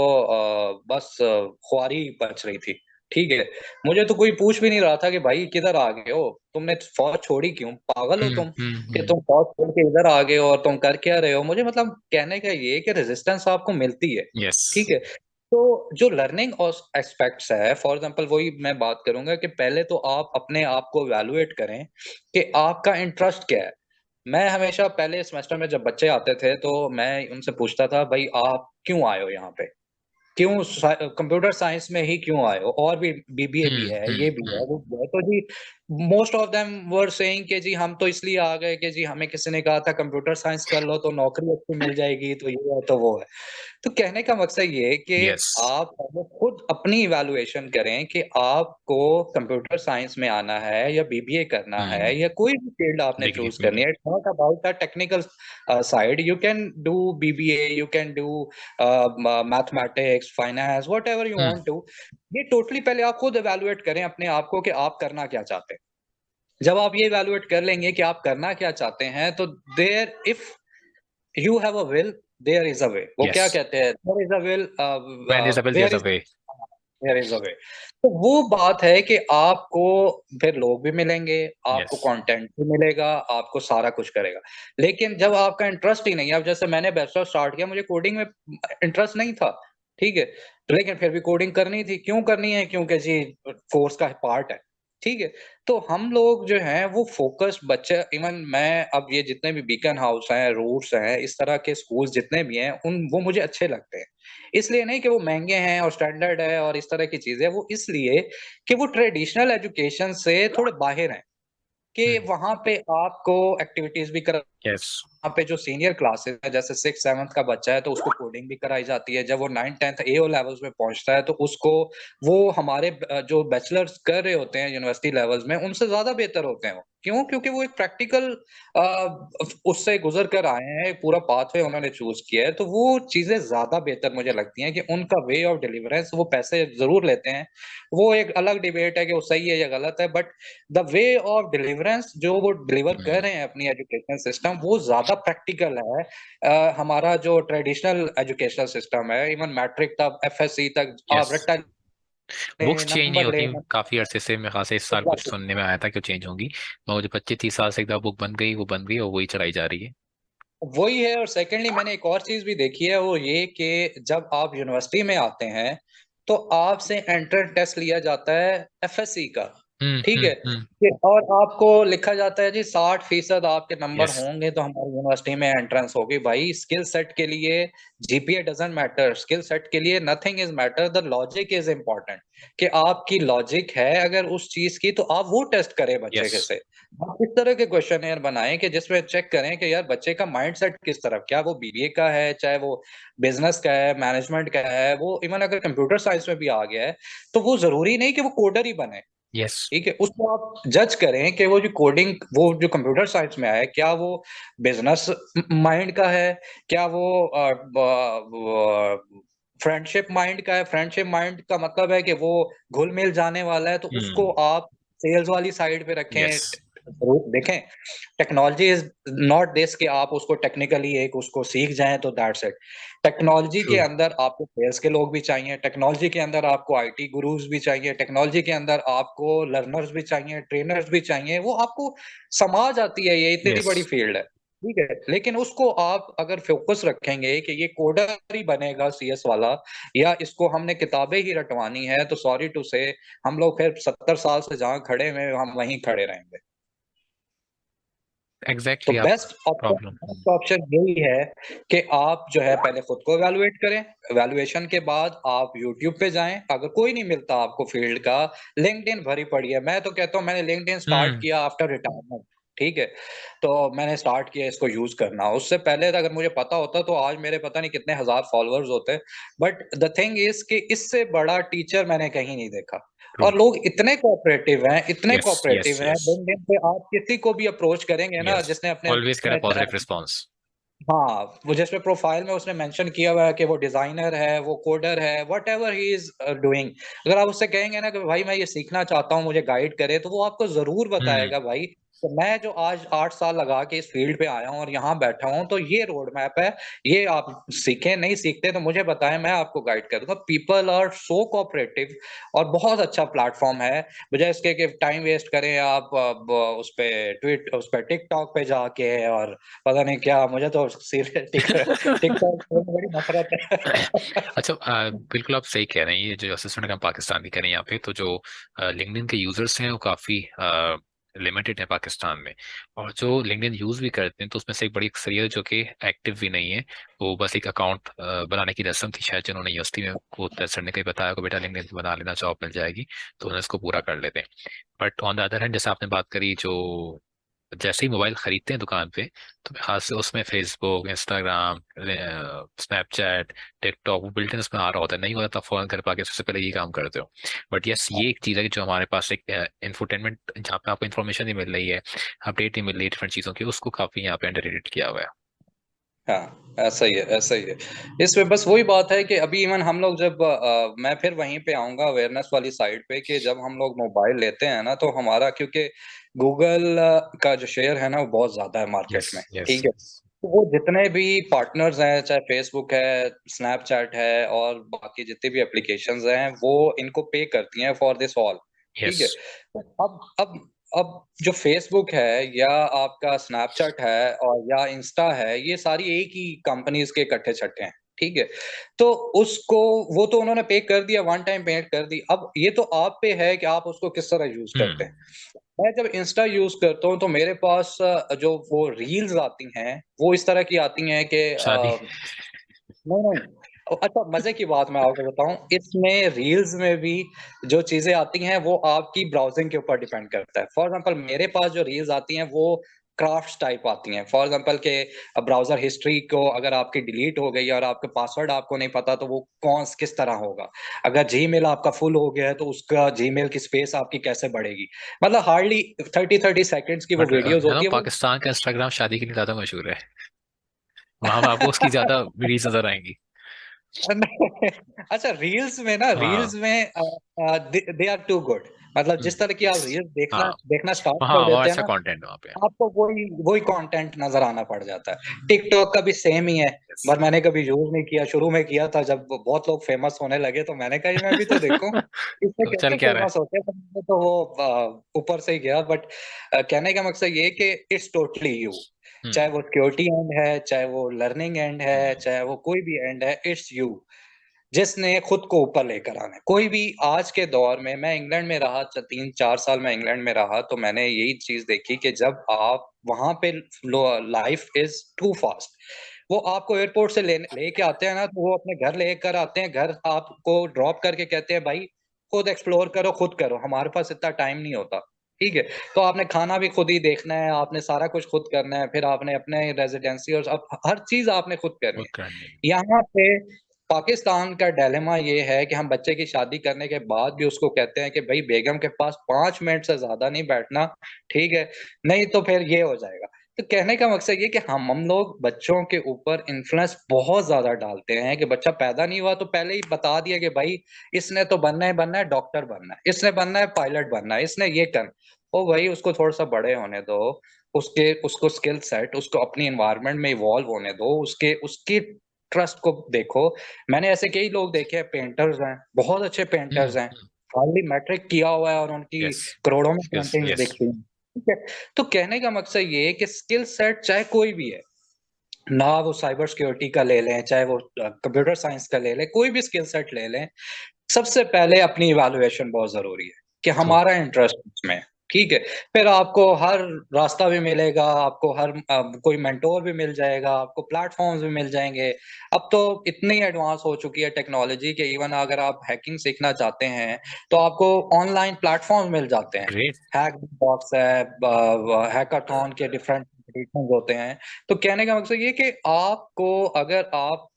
बस खुआरी बच रही थी, ठीक है? मुझे तो कोई पूछ भी नहीं रहा था कि भाई किधर आ गए हो? तुमने फ़ौज छोड़ी क्यों? पागल हो हुँ, तुम हुँ, कि हुँ, तुम फ़ौज छोड़ के इधर आ गए हो और तुम कर क्या रहे हो? मुझे मतलब कहने का ये है कि रेज़िस्टेंस आपको मिलती है, यस। ठीक है? तो जो लर्निंग ऑस एस्पेक्ट्स है फॉर एग्ज़ाम्पल वही मैं बात करूँगा कि पहले तो आप अपने आप को इवैल्यूएट करें कि आपका इंटरेस्ट क्या है? मैं हमेशा पहले सेमेस्टर में जब बच्चे आते थे, तो मैं उनसे पूछता था, "भई आप क्यों आए हो यहाँ पे?" क्यों कंप्यूटर साइंस में ही क्यों आए हो? और भी बीबीए भी हुँ, है, हुँ, ये भी है, हुँ। वो भी है। तो जी most of them were saying कि जी हम तो इसलिए आ गए कि जी हमें किसी ने कहा था कंप्यूटर साइंस कर लो तो नौकरी अच्छी मिल जाएगी, तो ये है तो वो है। तो कहने का मकसद ये है कि यस। आप पहले खुद अपनी इवैल्यूएशन करें कि आपको कंप्यूटर साइंस में आना है या बीबीए करना है हम्म। या कोई भी फील्ड आपने डिग्री चूज में। करनी है। It's not about the technical side, you can do BBA, you can do mathematics, finance, whatever you hmm. Want to. ये टोटली पहले आप खुद इवैल्यूएट करें अपने आप को कि आप करना क्या चाहते हैं। जब आप ये इवैल्यूएट कर लेंगे कि आप करना क्या चाहते हैं, तो there if you have a will, there is a way. वो यस। क्या कहते हैं, there is a will, when there is a will there where is a is, way. There is a way. तो वो बात है कि आपको फिर लोग भी मिलेंगे, आपको यस। कंटेंट भी मिलेगा, आपको सारा कुछ करेगा। लेकिन जब आपका इंटरेस्ट ही नहीं है, अब जैसे मैंने बैचलर स्टार्ट किया, मुझे कोडिंग में इंटरेस्ट नहीं था, ठीक है? लेकिन फिर भी कोडिंग करनी थी। क्यों करनी है? क्योंकि जी कोर्स का पार्ट है, ठीक है? तो हम लोग जो हैं वो फ़ोकस्ड बच्चे, इवन मैं, अब ये जितने भी बीकन हाउस हैं, रूट्स हैं, इस तरह के स्कूल्स जितने भी हैं, उन वो मुझे अच्छे लगते हैं। इसलिए नहीं कि वो महँगे हैं और स्टैंडर्ड है और इस तरह की चीज़ें, वो इसलिए कि वो ट्रेडिशनल एजुकेशन से थोड़े बाहिर हैं, कि वहाँ पे आपको एक्टिविटीज़ भी करा, यस। यहाँ पे जो सीनियर क्लासेस है, जैसे 6th-7th का बच्चा है तो उसको कोडिंग भी कराई जाती है। जब वो 9th-10th एओ लेवल्स में पहुँचता है तो उसको, वो हमारे जो बैचलर्स कर रहे होते हैं यूनिवर्सिटी लेवल्स में, उनसे ज़्यादा बेहतर होते हैं वो। क्यों? क्योंकि वो एक प्रैक्टिकल उससे गुज़र कर आए हैं, एक पूरा पाथवे उन्होंने चूज़ किया है, तो वो चीज़ें ज़्यादा बेहतर मुझे लगती हैं कि उनका वे ऑफ डिलीवरेंस, वो पैसे ज़रूर लेते हैं। वो एक अलग डिबेट है कि वो सही है या गलत है, but the way of deliverance जो वो डिलीवर कर रहे हैं अपनी एजुकेशन सिस्टम, वो ज़्यादा प्रैक्टिकल है। हमारा जो ट्रेडिशनल एजुकेशनल सिस्टम है, इवन मैट्रिक तक, एफएससी तक, यस। आप रट्टा बुक्स लें, चेंज नहीं नंबर होती। लें, काफी अरसे से, मेरे ख्याल से इस साल कुछ एग्ज़ैक्टली। सुनने में आया था कि वो चेंज होंगी, मगर जो 25-30 साल से एक बार बुक बन गई वो बन गई और वही चलाई जा रही है। वही है, और सेकेंडली मैंने एक और चीज़ भी देखी है, वो ये कि जब आप यूनिवर्सिटी में आते हैं, तो आपसे एंट्रेंस टेस्ट लिया जाता है एफएससी का, ठीक है? हम्म। कि और आपको लिखा जाता है जी 60% आपके नंबर यस। होंगे तो हमारी यूनिवर्सिटी में एंट्रेंस होगी। भाई स्किल सेट के लिए GPA doesn't matter, skill set के लिए nothing is matter, the logic is important. कि आपकी लॉजिक है अगर उस चीज़ की, तो आप वो टेस्ट करें बच्चे यस। के से। आप इस तरह के क्वेश्चनेयर बनाएँ कि जिसमें चेक करें कि यार बच्चे का माइंडसेट किस तरफ, क्या वो बीबीए का है, चाहे वो बिज़नेस का है, मैनेजमेंट का है, वो इवन अगर कंप्यूटर साइंस में भी आ गया है, तो वो ज़रूरी नहीं कि वो कोडर ही बने। यस। ठीक है? उसको आप जज करें कि वो जो कोडिंग, वो जो कंप्यूटर साइंस में आया है, क्या वो बिज़नेस माइंड का है? क्या वो फ्रेंडशिप माइंड का है? फ्रेंडशिप माइंड का मतलब है कि वो घुल-मिल जाने वाला है, तो उसको हम्म। आप सेल्स वाली साइड पे यस। रखें। ज़रूर देखें, टेक्नोलॉजी इज़ नॉट दिस कि आप उसको टेक्निकली एक उसको सीख जाएँ तो दैट्स इट। Technology true. के अंदर आपको सेल्स के लोग भी चाहिए, टेक्नोलॉजी के अंदर आपको आईटी गुरुज़ भी चाहिए, टेक्नोलॉजी के अंदर आपको लर्नर्स भी चाहिए, ट्रेनर्स भी चाहिए, वो आपको समाज आती है, ये इतनी यस। बड़ी फील्ड है, ठीक है? लेकिन उसको आप अगर फ़ोकस रखेंगे कि ये कोडर ही बनेगा सीएस वाला, या इसको हमने किताबें ही रटवानी है, तो सॉरी टू से हम लोग फिर 70 साल से जहाँ खड़े हुए हैं, हम वहीं खड़े रहेंगे। तो एग्जैक्टली आप। प्रॉब्लम। बेस्ट ऑप्शन यही है कि आप जो है पहले खुद को इवैल्यूएट करें, इवैल्यूएशन के बाद आप यूट्यूब पे जाएँ, अगर कोई नहीं मिलता आपको फील्ड का, लिंक्डइन भरी पड़ी है। मैं तो कहता हूँ मैंने लिंक्डइन स्टार्ट हम्म। किया आफ्टर रिटायरमेंट, ठीक है? तो मैंने स्टार्ट किया इसको यूज़ करना। उससे पहले तो अगर मुझे पता होता तो आज मेरे पता नहीं कितने हज़ार फॉलोवर्स होते। बट द थिंग इज़ कि इससे बड़ा टीचर मैंने कहीं नहीं देखा। ट्रू। और लोग इतने कोऑपरेटिव हैं, इतने यस। यस। कोऑपरेटिव हैं, यस। लिंक्डइन पे आप किसी को भी अप्रोच करेंगे ना, यस। जिसने अपने always get a positive response. हाँ, वो जिसमें प्रोफाइल में उसने मेंशन किया हुआ है कि वो डिज़ाइनर है, वो कोडर है, व्हाटएवर ही इज़ डूइंग। अगर आप उससे कहेंगे ना कि भाई मैं ये सीखना चाहता हूँ, मुझे गाइड करे, तो वो आपको ज़रूर हम्म। बताएगा भाई। तो मैं जो आज 8 साल लगा के इस फील्ड पे आया हूँ और यहाँ बैठा हूँ, तो ये रोड मैप है, ये आप सीखें, नहीं सीखते तो मुझे बताएँ, मैं आपको गाइड कर दूँगा। पीपल आर सो कोऑपरेटिव, और बहुत अच्छा प्लेटफ़ॉर्म है। बजाय इसके कि टाइम वेस्ट करें आप उस पे टिकटॉक पे जाके, और पता नहीं क्या, मुझे तो सीरियल टिकटॉक से बड़ी नफ़रत है। अच्छा, बिल्कुल आप सही कह रहे हैं। ये जो असेसमेंट हम पाकिस्तान की करें यहाँ पे, तो जो लिंक्डइन के यूजर्स हैं वो काफ़ी लिमिटेड है पाकिस्तान में। और जो लिंक्डइन यूज भी करते हैं तो उसमें से एक बड़ी अक्सरियत जो कि एक्टिव भी नहीं है। वो बस एक अकाउंट बनाने की रस्म थी शायद, जिन्होंने यूनिवर्सिटी में वो सर ने कहीं बताया को बेटा लिंक्डइन बना लेना, जॉब मिल जाएगी, तो उन्हें इसको पूरा कर लेते हैं। But on the other hand, जैसे आपने बात करी, जो जैसे ही मोबाइल खरीदते हैं दुकान पे, तो खास से उसमें फेसबुक, इंस्टाग्राम, स्नैपचैट, टिकटॉक वो बिल्ट इन उसमें आ रहा होता है, नहीं होता तब फौरन घर पे आके सबसे पहले ये काम करते हो। बट यस, ये एक चीज़ है कि जो हमारे पास एक इंफोटेनमेंट, जहाँ पे आपको इन्फॉर्मेशन नहीं मिल रही है, अपडेट नहीं मिल रही है डिफरेंट चीज़ों की, उसको काफ़ी यहाँ पे अंडररेटेड किया हुआ है। हाँ, ऐसा ही है, ऐसा ही है। इसमें बस वही बात है कि अभी इवन हम लोग जब मैं फिर वहीं पे आऊँगा अवेयरनेस वाली साइड पे, कि जब हम लोग मोबाइल लेते हैं ना, तो हमारा, क्योंकि गूगल का जो शेयर है ना, वो बहुत ज़्यादा है मार्केट यस, में, यस, ठीक है? यस। तो वो जितने भी पार्टनर्स हैं, चाहे फेसबुक है, स्नैपचैट है और बाकी जितने भी एप्लीकेशंस हैं, वो इनको पे करती हैं फॉर दिस ऑल, ठीक यस। है? तो अब जो फेसबुक है या आपका स्नैपचैट है और या इंस्टा है, ये सारी एक ही कंपनीज के इकट्ठे-छट्टे हैं, ठीक है? तो उसको, वो तो उन्होंने पे कर दिया, वन टाइम पेमेंट कर दी। अब ये तो आप पे है कि आप उसको किस तरह यूज़ करते हैं। हम्म। मैं जब इंस्टा यूज़ करता हूँ तो मेरे पास जो वो रील्स आती हैं, वो इस तरह की आती हैं कि शादी। नहीं, नहीं। अच्छा, मज़े की बात मैं आपको बताऊँ, इसमें रील्स में भी जो चीज़ें आती हैं, वो आपकी ब्राउज़िंग के ऊपर डिपेंड करता है। फॉर एग्ज़ाम्पल मेरे पास जो रील्स आती हैं, वो क्राफ्ट्स टाइप आती हैं। फॉर एग्ज़ाम्पल के ब्राउज़र हिस्ट्री को अगर आपकी डिलीट हो गई और आपका पासवर्ड आपको नहीं पता, तो वो किस तरह होगा? अगर जीमेल आपका फुल हो गया है, तो उसका जीमेल की स्पेस आपकी कैसे बढ़ेगी? मतलब हार्डली 30-30 सेकंड्स की वो बट वीडियोज़ होती है, वो पाकिस्तान का इंस्टाग्राम शादी के लिए ज़्यादा मशहूर है। वहां पे आपको उसकी ज़्यादा रील्स नजर आएंगी। अच्छा, रील्स में ना, हाँ। रील्स में दे आर टू गुड। मतलब जिस तरह की आप यस। रील्स देखना हाँ। देखना स्टार्ट हाँ, कर वहाँ देते हैं अच्छा ना, कंटेंट वहाँ पे। आपको वही वही कंटेंट नज़र आना पड़ जाता है। टिकटॉक का भी सेम ही है, यस। पर मैंने कभी यूज़ नहीं किया। शुरू में किया था जब बहुत लोग फेमस होने लगे, तो मैंने कहा ये मैं भी तो देखूँ, इससे तो चल कैसे क्या रहा है। फेमस होते हैं, पर मुझे तो वो ऊपर से ही गया। बट कहने का मकसद ये है कि इट्स टोटली यू। चाहे हम्म। वो सिक्योरिटी एंड है, चाहे वो लर्निंग एंड है, हम्म। चाहे वो कोई भी एंड है, इट्स यू। जिसने खुद को ऊपर लेकर आना है। कोई भी आज के दौर में, मैं इंग्लैंड में रहा, 3-4 साल मैं इंग्लैंड में रहा, तो मैंने यही चीज़ देखी कि जब आप वहाँ पे लो, लाइफ इज़ टू फास्ट। वो आपको एयरपोर्ट से लेके आते हैं ना, तो वो अपने घर लेकर आते हैं, घर आपको ड्रॉप करके कहते हैं, भाई खुद एक्सप्लोर करो, खुद करो, हमारे पास इतना टाइम नहीं होता। ठीक है? तो आपने खाना भी खुद ही देखना है, आपने सारा कुछ खुद करना है, फिर आपने अपने रेज़िडेंसी और अब हर चीज़ आपने खुद करनी वो है। करनी है। यहाँ पे पाकिस्तान का डायलेमा ये है कि हम बच्चे की शादी करने के बाद भी उसको कहते हैं कि भई बेगम के पास 5 मिनट से ज़्यादा नहीं बैठना, ठीक है? नहीं तो फिर ये हो जाएगा। तो कहने का मकसद ये कि हम लोग बच्चों के ऊपर इन्फ्लुएंस बहुत ज़्यादा डालते हैं कि बच्चा पैदा नहीं हुआ तो पहले ही बता दिया कि भाई इसने तो बनना है, डॉक्टर बनना है, इसने बनना है, पायलट बनना है, इसने ये करना। ओ भाई, उसको थोड़ा-सा बड़े होने दो, उसको स्किल सेट, उसको अपनी एनवायरनमेंट में इवॉल्व होने दो, उसके उसकी ट्रस्ट को देखो। मैंने ऐसे कई लोग देखे हैं, पेंटर्स हैं, बहुत अच्छे पेंटर्स हैं, हम्म। हार्डली मैट्रिक किया हुआ है और उनकी यस। करोड़ों में यस। Paintings yes. बिकती हैं, ठीक है? तो कहने का मकसद ये है कि स्किल सेट चाहे कोई भी है, ना वो साइबर सिक्योरिटी का ले लें, चाहे वो कंप्यूटर साइंस का ले लें, कोई भी स्किल सेट ले लें, सबसे पहले अपनी इवैल्यूएशन बहुत ज़रूरी है, कि ट्रू। हमारा इंटरेस्ट किसमें है, ठीक है? फिर आपको हर रास्ता भी मिलेगा, आपको हर कोई मेंटर भी मिल जाएगा, आपको प्लेटफ़ॉर्म्स भी मिल जाएँगे। अब तो इतनी एडवांस हो चुकी है टेक्नोलॉजी कि इवन अगर आप हैकिंग सीखना चाहते हैं, तो आपको ऑनलाइन प्लेटफ़ॉर्म्स मिल जाते हैं। ग्रेट। हैक बॉक्स है, ब व हैकाथॉन के डिफरेंट कॉम्पिटिशन्स होते हैं। तो कहने का मकसद ये है कि आपको, अगर आप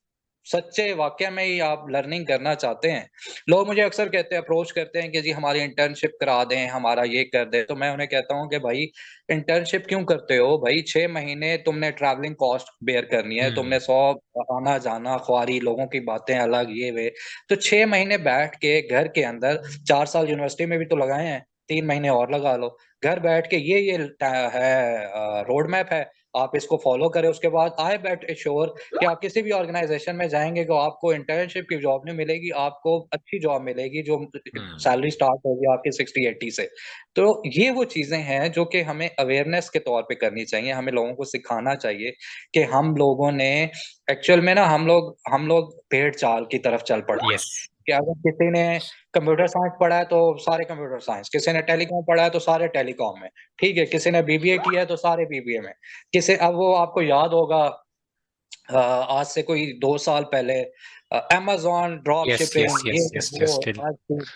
सच्चे वाक़या में ही आप लर्निंग करना चाहते हैं, लोग मुझे अक्सर कहते हैं, अप्रोच करते हैं कि जी हमारी इंटर्नशिप करा दें, हमारा ये कर दें, तो मैं उन्हें कहता हूँ कि भाई इंटर्नशिप क्यों करते हो? भई 6 महीने तुमने ट्रैवलिंग कॉस्ट बेयर करनी है, तुमने हम्म। 100 आना-जाना, ख्वारी, लोगों की बातें अलग, ये-वे। तो 6 महीने बैठ के घर के अंदर, 4 साल यूनिवर्सिटी में भी तो लगाए हैं, 3 महीने और लगा लो। घर बैठ के ये है रोड मैप है, आप इसको फ़ॉलो करें, उसके बाद आई बेट एश्योर कि आप किसी भी ऑर्गनाइज़ेशन में जाएँगे तो आपको इंटर्नशिप की जॉब नहीं मिलेगी, आपको अच्छी जॉब मिलेगी जो हम्म। सैलरी स्टार्ट होगी आपकी 60-80 से। तो ये वो चीज़ें हैं जो कि हमें अवेयरनेस के तौर पे करनी चाहिए, हमें लोगों को सिखाना चाहिए कि हम लोगों ने एक्चुअल में ना, हम लोग भेड़-चाल की तरफ चल पड़ते हैं। यस। कि अगर किसी ने कंप्यूटर साइंस पढ़ा है तो सारे कंप्यूटर साइंस, किसी ने टेलीकॉम पढ़ा है तो सारे टेलीकॉम में, ठीक है, किसी ने बीबीए किया है तो सारे बीबीए में, किसी, अब वो आपको याद होगा आज से कोई 2 साल पहले Amazon drop yes yes shipping, ये यस यस यस वो स्टिल हर चीज़,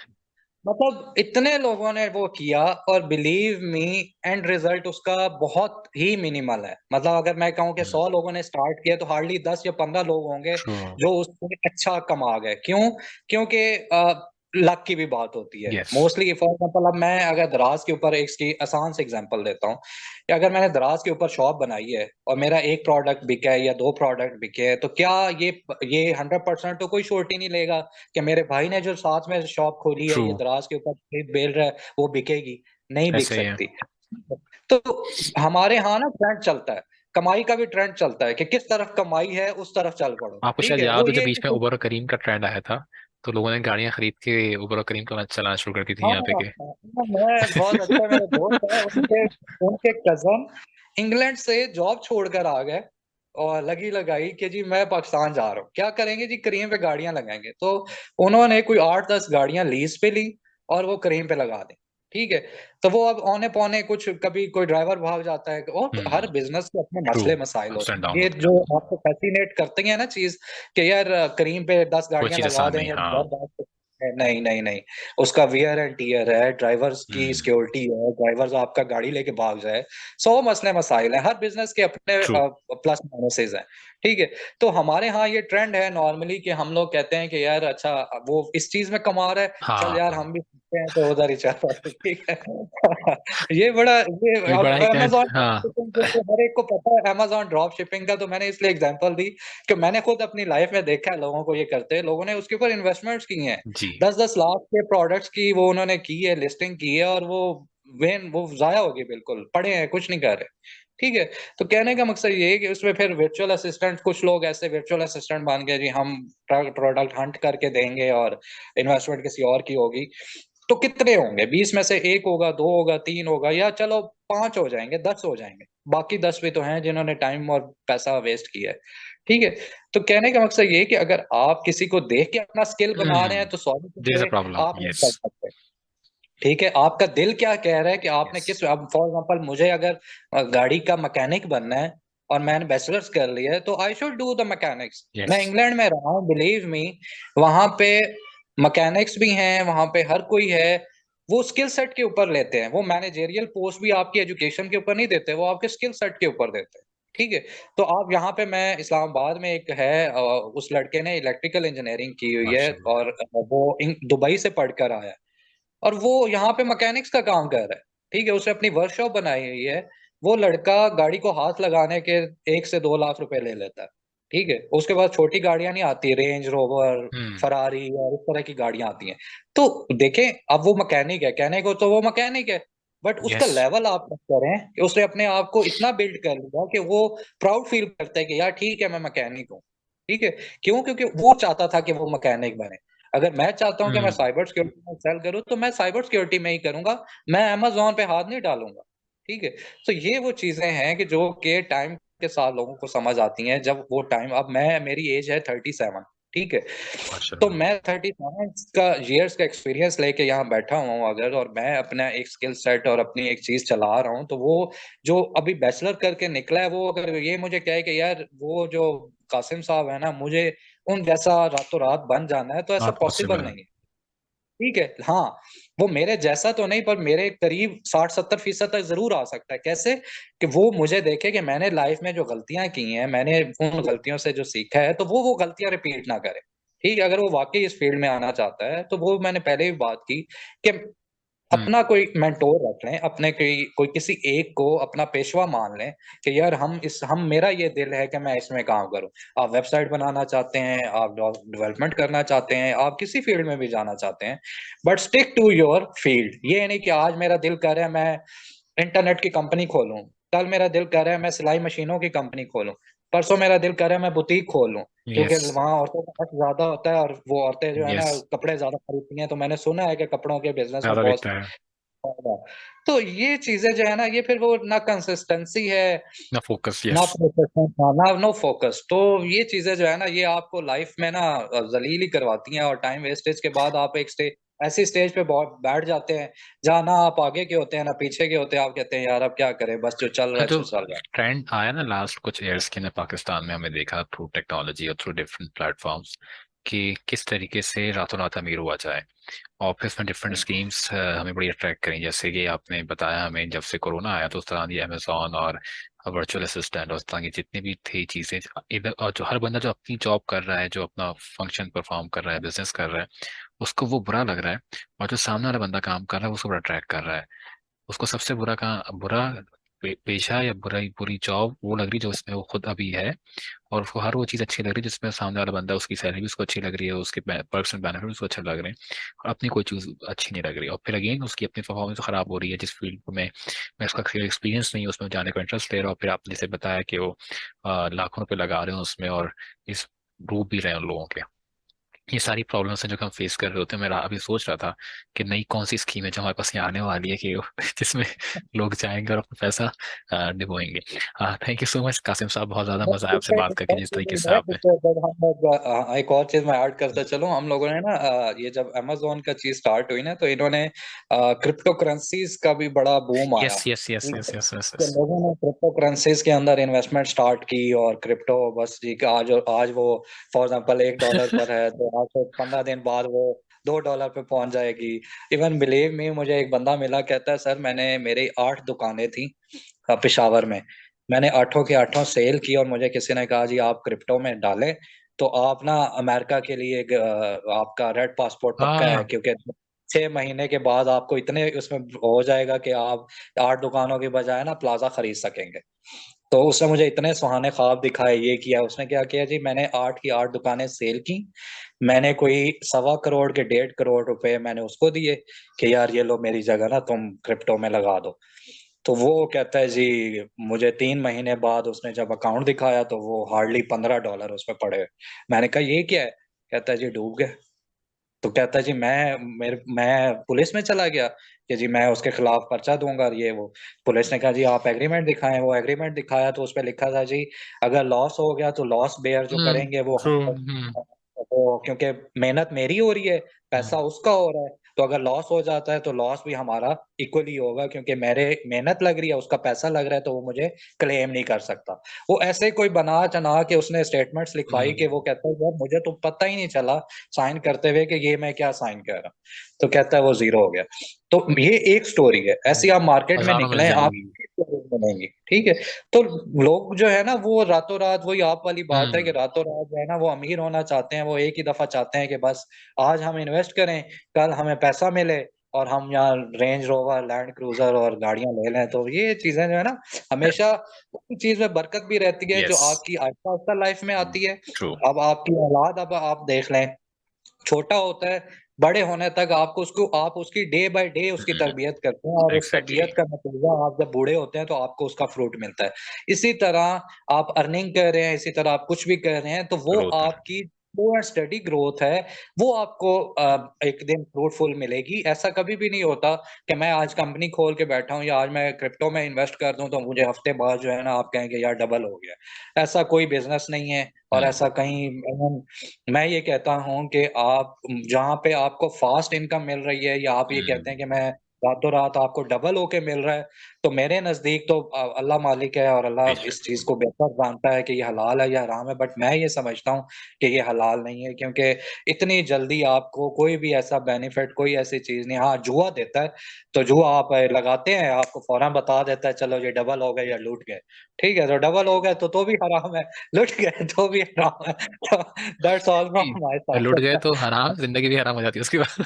मतलब इतने लोगों ने वो किया, और बिलीव मी एंड रिजल्ट उसका बहुत ही मिनिमल है। मतलब अगर मैं कहूँ कि 100 लोगों ने स्टार्ट किया तो हार्डली 10 या 15 लोग होंगे ट्रू। जो उससे अच्छा कमा गए। क्यों? क्योंकि लक की भी बात होती है। यस मोस्टली फॉर एग्जांपल, अब मैं अगर दराज के ऊपर एक इसकी आसान से एग्जांपल देता हूँ, कि अगर मैंने दराज के ऊपर शॉप बनाई है और मेरा एक प्रोडक्ट बिका है या 2 प्रोडक्ट बिके हैं, तो क्या ये 100% तो कोई श्योरिटी नहीं लेगा कि मेरे भाई ने जो साथ में शॉप खोली है, ट्रू। ये दराज के ऊपर खरीद बेच रहा है, वो बिकेगी? नहीं बिक ऐसा ही है। सकती। तो हमारे यहाँ ना ट्रेंड चलता है, कमाई का भी ट्रेंड चलता है कि किस तरफ कमाई है उस तरफ चल पड़ो, आपको ठीक शायद है? याद वो हो जब ये बीच में कि उबर और करीम का ट्रेंड आया था, तो लोगों ने गाड़ियां खरीद के उबर और करीम का चलाना शुरू कर दी थी हाँ, यहाँ पे के। मैं बहुत अच्छा, मेरे दोस्त है, उनके उनके कज़न इंग्लैंड से जॉब छोड़कर आ गए और लगी लगाई कि जी मैं पाकिस्तान जा रहा हूँ। क्या करेंगे जी? करीम पे गाड़ियाँ लगाएँगे। तो उन्होंने कोई 8-10 गाड़ियाँ लीज़ पे ली और वो करीम पे लगा दी, ठीक है? तो वो अब औने-पौने कुछ, कभी कोई ड्राइवर भाग जाता है, और हर हम्म। बिज़नेस के अपने ट्रू। मसले-मसाइल अप्स एंड होते डाउन हैं। ये होते जो हैं। आपको फ़ैसिनेट करती है ना चीज़, कि यार करीम पे 10 कोई गाड़ियाँ चीज लगा आसान दें नहीं, या हाँ। घर भाग, नहीं, नहीं, नहीं। उसका वियर एंड टियर है, ड्राइवर्स की हम्म। सिक्योरिटी है, ड्राइवर्स आपका गाड़ी लेके भाग जाए, 100 मसले-मसाइल हैं। हर बिज़नेस के अपने ट्रू। प्लस माइनसेज़ हैं, ठीक है? तो हमारे यहाँ ये ट्रेंड है नॉर्मली कि हम लोग कहते हैं कि यार अच्छा, वो इस चीज़ में कमा रहा है, चल हाँ यार हाँ। हम भी सीखते हैं तो उधर ही चल पड़ते हैं, ठीक है? ये बड़ा, ये ये बड़ा अब ही ट्रेंड, अमेज़न ड्रॉप हाँ। शिपिंग तो हर एक को पता है, अमेज़न ड्रॉप शिपिंग का, तो मैंने इसलिए एग्ज़ाम्पल दी कि मैंने खुद अपनी लाइफ़ में देखा है लोगों को ये करते हैं। लोगों ने उसके ऊपर इन्वेस्टमेंट्स की हैं। जी। 10-10 लाख के प्रोडक्ट्स की वो उन्होंने की है, लिस्टिंग की है, और वो ज़ाया हो गई बिल्कुल, पड़े हैं, कुछ नहीं कर रहे, ठीक है? तो कहने का मकसद ये है कि उसमें फिर वर्चुअल असिस्टेंट, कुछ लोग ऐसे वर्चुअल असिस्टेंट बन गए, जी हम प्रोडक्ट हंट करके देंगे और इन्वेस्टमेंट किसी और की होगी। तो कितने होंगे? 20 में से 1 होगा, 2 होगा, 3 होगा, या चलो 5 हो जाएँगे, 10 हो जाएँगे। बाकी 10 भी तो हैं जिन्होंने टाइम और पैसा वेस्ट किया है, ठीक है? तो कहने का मकसद ये है कि अगर आप किसी को देख के अपना स्किल बना रहे हैं, तो sorry to there is a say problem, आप नहीं कर यस। सकते, ठीक है? आपका दिल क्या कह रहा है कि आपने यस किस, अब फॉर एग्ज़ाम्पल मुझे अगर गाड़ी का मैकेनिक बनना है और मैंने बैचलर्स कर लिया है, तो I should do the mechanics. Yes. मैं इंग्लैंड में रहा हूँ, बिलीव मी, वहाँ पे मैकेनिक्स भी हैं, वहाँ पे हर कोई है। वो स्किल सेट के ऊपर लेते हैं, वो मैनेजेरियल पोस्ट भी आपकी एजुकेशन के ऊपर नहीं देते, वो आपके स्किल सेट के ऊपर देते हैं, ठीक है? तो आप यहाँ पे, मैं इस्लामाबाद में एक है उस लड़के ने इलेक्ट्रिकल इंजीनियरिंग की हुई है, माशाल्लाह। और वो दुबई से पढ़कर आया है। और वो यहाँ पे मैकेनिक्स का काम कर रहा है, ठीक है? उसने अपनी वर्कशॉप बनाई हुई है। वो लड़का गाड़ी को हाथ लगाने के 1 से 2 लाख रुपए ले लेता है, ठीक है? उसके बाद छोटी गाड़ियाँ नहीं आती, रेंज रोवर, हम्म। फेरारी और इस तरह की गाड़ियाँ आती हैं। तो देखें, अब वो मैकेनिक है, कहने को तो वो मैकेनिक है, बट उसका यस। लेवल आप चेक करें कि उसने अपने आप को इतना बिल्ड कर लिया कि वो प्राउड फील करता है कि यार ठीक है, मैं मैकेनिक हूँ, ठीक है? क्यों? क्योंकि वो चाहता था कि वो मैकेनिक बने। अगर मैं चाहता हूँ कि मैं हम्म। साइबर सिक्योरिटी में एक्सेल करूँ, तो मैं साइबर सिक्योरिटी में ही करूँगा, मैं अमेज़न पे हाथ नहीं डालूँगा, ठीक है? तो ये वो चीज़ें हैं कि जो कि टाइम के साथ लोगों को समझ आती हैं, जब वो टाइम, अब मेरी एज है 37, ठीक है? तो माशाल्लाह। मैं 37 का ईयर्स का एक्सपीरियंस लेके यहाँ बैठा हुआ हूँ अगर, और मैं अपना एक स्किल सेट और अपनी एक चीज़ चला रहा हूँ, तो वो जो अभी बैचलर करके निकला है, वो अगर ये मुझे कहे कि यार वो जो कासिम साहब है ना, मुझे उन जैसा रातों-रात बन जाना है, तो ऐसा नॉट पॉसिबल पॉसिबल। नहीं है। ठीक है, हाँ, वो मेरे जैसा तो नहीं, पर मेरे करीब 60-70% तक ज़रूर आ सकता है। कैसे? कि वो मुझे देखे कि मैंने लाइफ़ में जो गलतियाँ की हैं, मैंने उन गलतियों से जो सीखा है, तो वो गलतियाँ रिपीट ना करे। ठीक है? अगर वो वाक़ई इस फ़ील्ड में आना चाहता है, तो वो मैंने पहले भी बात की कि हम्म। अपना कोई मेंटोर रख लें, अपने कोई कोई किसी एक को अपना पेशवा मान लें कि यार हम मेरा ये दिल है कि मैं इसमें काम करूँ। आप वेबसाइट बनाना चाहते हैं, आप डेवलपमेंट करना चाहते हैं, आप किसी फ़ील्ड में भी जाना चाहते हैं, but stick to your field. ये नहीं कि आज मेरा दिल कर रहा है मैं इंटरनेट की कंपनी खोलूँ, कल मेरा दिल कर रहा है मैं सिलाई मशीनों की कंपनी खोलूँ, परसों मेरा दिल कर रहा है मैं बुटीक खोलूँ, क्योंकि यस। वहाँ औरतों का हक ज़्यादा होता है और वो औरतें जो है यस। ना कपड़े ज़्यादा खरीदती हैं, तो मैंने सुना है कि कपड़ों के बिज़नेस में ज्यादा कॉस्ट बिकता है। तो ये चीजें जो है ना, ये फिर वो ना कंसिस्टेंसी है, ना फोकस, ना यस। प्रोफेशन, ना नो फोकस। तो ये चीजें जो है ना, ये आपको लाइफ में ना जलील ही करवाती हैं, और टाइम वेस्टेज के बाद आप एक ऐसी स्टेज पे बैठ जाते हैं जहाँ ना आप आगे के होते हैं ना पीछे के होते हैं। आप कहते हैं यार अब क्या करें, बस जो चल रहा है जो सो चल रहा है। ट्रेंड आया ना लास्ट कुछ ईयर्स के अंदर पाकिस्तान में, हमें देखा थ्रू टेक्नोलॉजी और थ्रू डिफरेंट प्लेटफॉर्म्स कि किस तरीके से रातों रात अमीर हुआ जाए। ऑफिस में डिफरेंट हम्म, स्कीम्स हमें बड़ी अट्रैक्ट करें, जैसे कि आपने बताया हमें जब से कोरोना आया तो उस तरह की अमेजोन और वर्चुअल असिस्टेंट और उस तरह की जितनी भी थी चीज़ें, इधर और जो हर बंदा जो अपनी जॉब कर रहा है, जो अपना फंक्शन परफॉर्म कर रहा है, बिजनेस कर रहा है, उसको वो बुरा लग रहा है। और जो सामने वाला बंदा काम कर रहा है उसको बड़ा अट्रैक्ट कर रहा है। उसको सबसे बुरा का बुरा पेशा या बुरी जॉब वो लग रही जो उसमें वो खुद अभी है, और उसको हर वो चीज़ अच्छी लग रही है जिसमें सामने वाला बंदा, उसकी सैलरी भी उसको अच्छी लग रही है, उसके पर्सनल बेनिफिट उसको अच्छे लग रहे हैं, और अपनी कोई चीज़ अच्छी नहीं लग रही। और फिर अगेन उसकी अपनी परफॉर्मेंस खराब हो रही है जिस फील्ड में मैं उसका एक्सपीरियंस नहीं है, उसमें जाने का इंटरेस्ट ले रहा हूँ। फिर आपने जैसे बताया कि वो लाखों रुपए लगा रहे हैं उसमें, और इस डूब भी रहे हैं उन लोगों के। ये सारी प्रॉब्लम्स हैं जो कि हम फेस कर रहे होते हैं। मैं अभी सोच रहा था कि नई कौन सी स्कीम है जो हमारे पास यहाँ आने वाली है कि जिसमें लोग जाएंगे और अपना पैसा डुबोएंगे। Thank you so much Qasim साहब, बहुत ज़्यादा मज़ा आया आपसे बात करके, जिस तरीके से आपने। जब हम लोग एक और चीज मैं ऐड करता चलूं, हम लोगों ने ना ये जब अमेजोन का चीज स्टार्ट हुई ना, तो इन्होंने क्रिप्टो करेंसीज का भी बड़ा बूम यस आया। यस यस ठीक यस है, यस यस तो यस। लोगों ने क्रिप्टो करेंसीज के अंदर इन्वेस्टमेंट स्टार्ट की, और क्रिप्टो बस जी का आज वो फॉर एग्जांपल $1 पर है, तो आज से 15 दिन बाद वो $2 पे पहुंच जाएगी। इवन बिलीव मी, मुझे एक बंदा मिला, कहता है सर मैंने मेरी 8 दुकानें थी पेशावर में, मैंने आठों की आठों सेल की, और मुझे किसी ने कहा जी आप क्रिप्टो में डालें तो आप ना अमेरिका के लिए आपका रेड पासपोर्ट पक्का है, हाँ। क्योंकि 6 महीने के बाद आपको इतने उसमें हो जाएगा कि आप 8 दुकानों की बजाय ना प्लाजा खरीद सकेंगे। तो उसने मुझे इतने सुहाने ख्वाब दिखाए, ये किया उसने, क्या किया जी, मैंने 8 की 8 दुकानें सेल की। मैंने कोई 1.25 करोड़ के 1.5 करोड़ रुपए मैंने उसको दिए कि यार ये लो मेरी जगह ना तुम क्रिप्टो में लगा दो। तो वो कहता है जी, मुझे 3 महीने बाद उसने जब अकाउंट दिखाया तो वो हार्डली $15 उसमें पड़े। मैंने कहा ये क्या है? कहता है जी डूब गए। तो कहता है जी मैं पुलिस में चला गया कि जी मैं उसके खिलाफ पर्चा दूंगा, ये वो। पुलिस ने कहा जी आप एग्रीमेंट दिखाएं। वो एग्रीमेंट दिखाया तो उसपे लिखा था जी, अगर लॉस हो गया तो लॉस बेयर जो करेंगे वो ट्रू। वो, क्योंकि मेहनत मेरी हो रही है, पैसा उसका हो रहा है, तो अगर लॉस हो जाता है तो लॉस भी हमारा इक्वली होगा, क्योंकि मेरे मेहनत लग रही है, उसका पैसा लग रहा है, तो वो मुझे क्लेम नहीं कर सकता। वो ऐसे ही कोई बना चना के उसने स्टेटमेंट्स लिखवाई कि वो कहता है यार मुझे तो पता ही नहीं चला साइन करते हुए कि ये मैं क्या साइन कर रहा हूँ। तो कहता है वो जीरो हो गया। तो ये एक स्टोरी है, ऐसी आप मार्केट में हजारों मिल निकले आप जाएंगी। मिलेंगी। ठीक है, तो लोग जो है ना वो रातों रात, वही आप वाली बात है कि हम्म। रातों रात जो है ना वो अमीर होना चाहते हैं। वो एक ही दफा चाहते हैं कि बस आज हम इन्वेस्ट करें, कल हमें पैसा मिले, और हम यहाँ रेंज रोवर, लैंड क्रूजर और गाड़ियां ले लें। तो ये चीजें जो है ना, हमेशा उसी चीज में बरकत भी रहती है जो यस। आपकी आहिस्ता आहिस्ता लाइफ में आती है। ट्रू। अब आपकी औलाद, अब आप देख लें, छोटा होता है, बड़े होने तक आपको उसको आप उसकी डे बाय डे उसकी तरबियत करते हैं, और उस एग्जैक्टली। तरबियत का नतीजा आप जब बूढ़े होते हैं तो आपको उसका फ्रूट मिलता है। इसी तरह आप अर्निंग कर रहे हैं, इसी तरह आप कुछ भी कर रहे हैं, तो वो ग्रोथ। आपकी स्लो एंड स्टडी ग्रोथ है, वो आपको एक दिन फ्रूटफुल मिलेगी। ऐसा कभी भी नहीं होता कि मैं आज कंपनी खोल के बैठा हूँ या आज मैं क्रिप्टो में इन्वेस्ट कर दूं तो मुझे हफ्ते बाद जो है ना आप कहेंगे यार डबल हो गया। ऐसा कोई बिजनेस नहीं है, और हम्म। ऐसा कहीं मैं ये कहता हूँ कि आप जहाँ पे आपको फास्ट इनकम मिल रही है, या आप ये कहते हैं हम्म। कि मैं रातों रात आपको डबल होके मिल रहा है, तो मेरे नजदीक तो अल्लाह मालिक है, और अल्लाह बेशक। इस चीज को बेहतर जानता है कि ये हलाल है या हराम है। बट मैं ये समझता हूँ कि ये हलाल नहीं है, क्योंकि इतनी जल्दी आपको कोई भी ऐसा बेनिफिट, कोई ऐसी चीज नहीं। हाँ जुआ देता है, तो जुआ आप लगाते हैं, आपको फौरन बता देता है चलो ये डबल हो गए या लूट गए। ठीक है, तो डबल हो गए तो भी हराम है, लुट गए तो भी हराम है। तो दैट्स ऑल फ्रॉम माय लुट गए साइड। तो हराम, जिंदगी भी हराम हो जाती है उसके बाद।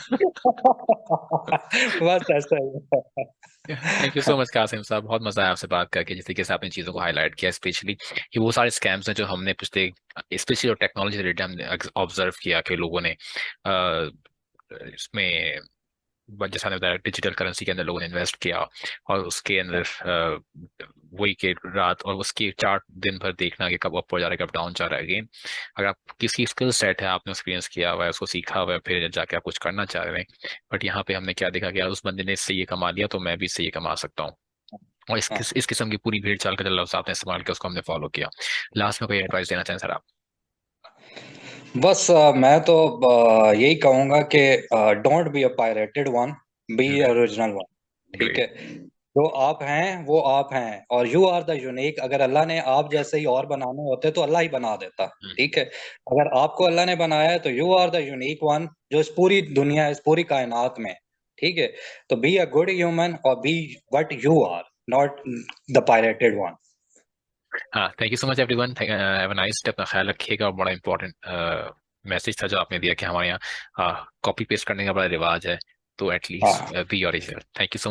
बस ऐसा ही है। Thank you so much Qasim साहब, बहुत मजा आया आपसे बात करके, जिस तरीके से आपने चीज़ों को हाईलाइट किया, स्पेशली ये वो सारे स्कैम्स हैं जो हमने पिछले, स्पेशली जो टेक्नोलॉजी रिलेटेड हमने ऑब्जर्व किया कि लोगों ने इसमें, जैसा आपने बताया डिजिटल करेंसी के अंदर लोगों ने इन्वेस्ट किया, और उसके अंदर वही के रात और उसके चार्ट दिन भर देखना कि कब अप हो जा रहा है कब डाउन जा रहा है। अगेन अगर आप किसी स्किल सेट है, आपने एक्सपीरियंस किया हुआ है, उसको सीखा हुआ है, फिर जाके आप कुछ करना चाह रहे हैं, बट यहाँ पे हमने क्या देखा कि यार उस बंदे ने इससे ये कमा लिया तो मैं भी इससे ये कमा सकता हूँ, और हाँ। इस किस्म की पूरी भीड़ चाल का जो लफ्ज़ आपने इस्तेमाल किया उसको हमने फॉलो किया। लास्ट में कोई एडवाइस देना चाहें सर आप? बस मैं तो यही कहूंगा कि don't be a pirated one, B original one. ठीक है, जो आप हैं वो आप हैं, और यू आर द यूनिक। अगर अल्लाह ने आप जैसे ही और बनाने होते तो अल्लाह ही बना देता। ठीक है, अगर आपको अल्लाह ने बनाया है तो you are the unique one, जो इस पूरी दुनिया, इस पूरी कायनात में। ठीक है, तो बी अ गुड ह्यूमन और be what you are, not the pirated one. हाँ, thank you so much everyone, have a nice day, अपना ख्याल रखिएगा। और बड़ा इंपॉर्टेंट मैसेज था जो आपने दिया कि हमारे यहाँ कॉपी पेस्ट करने का बड़ा रिवाज है, तो एटलीस्ट हाँ। B original. Thank you so much.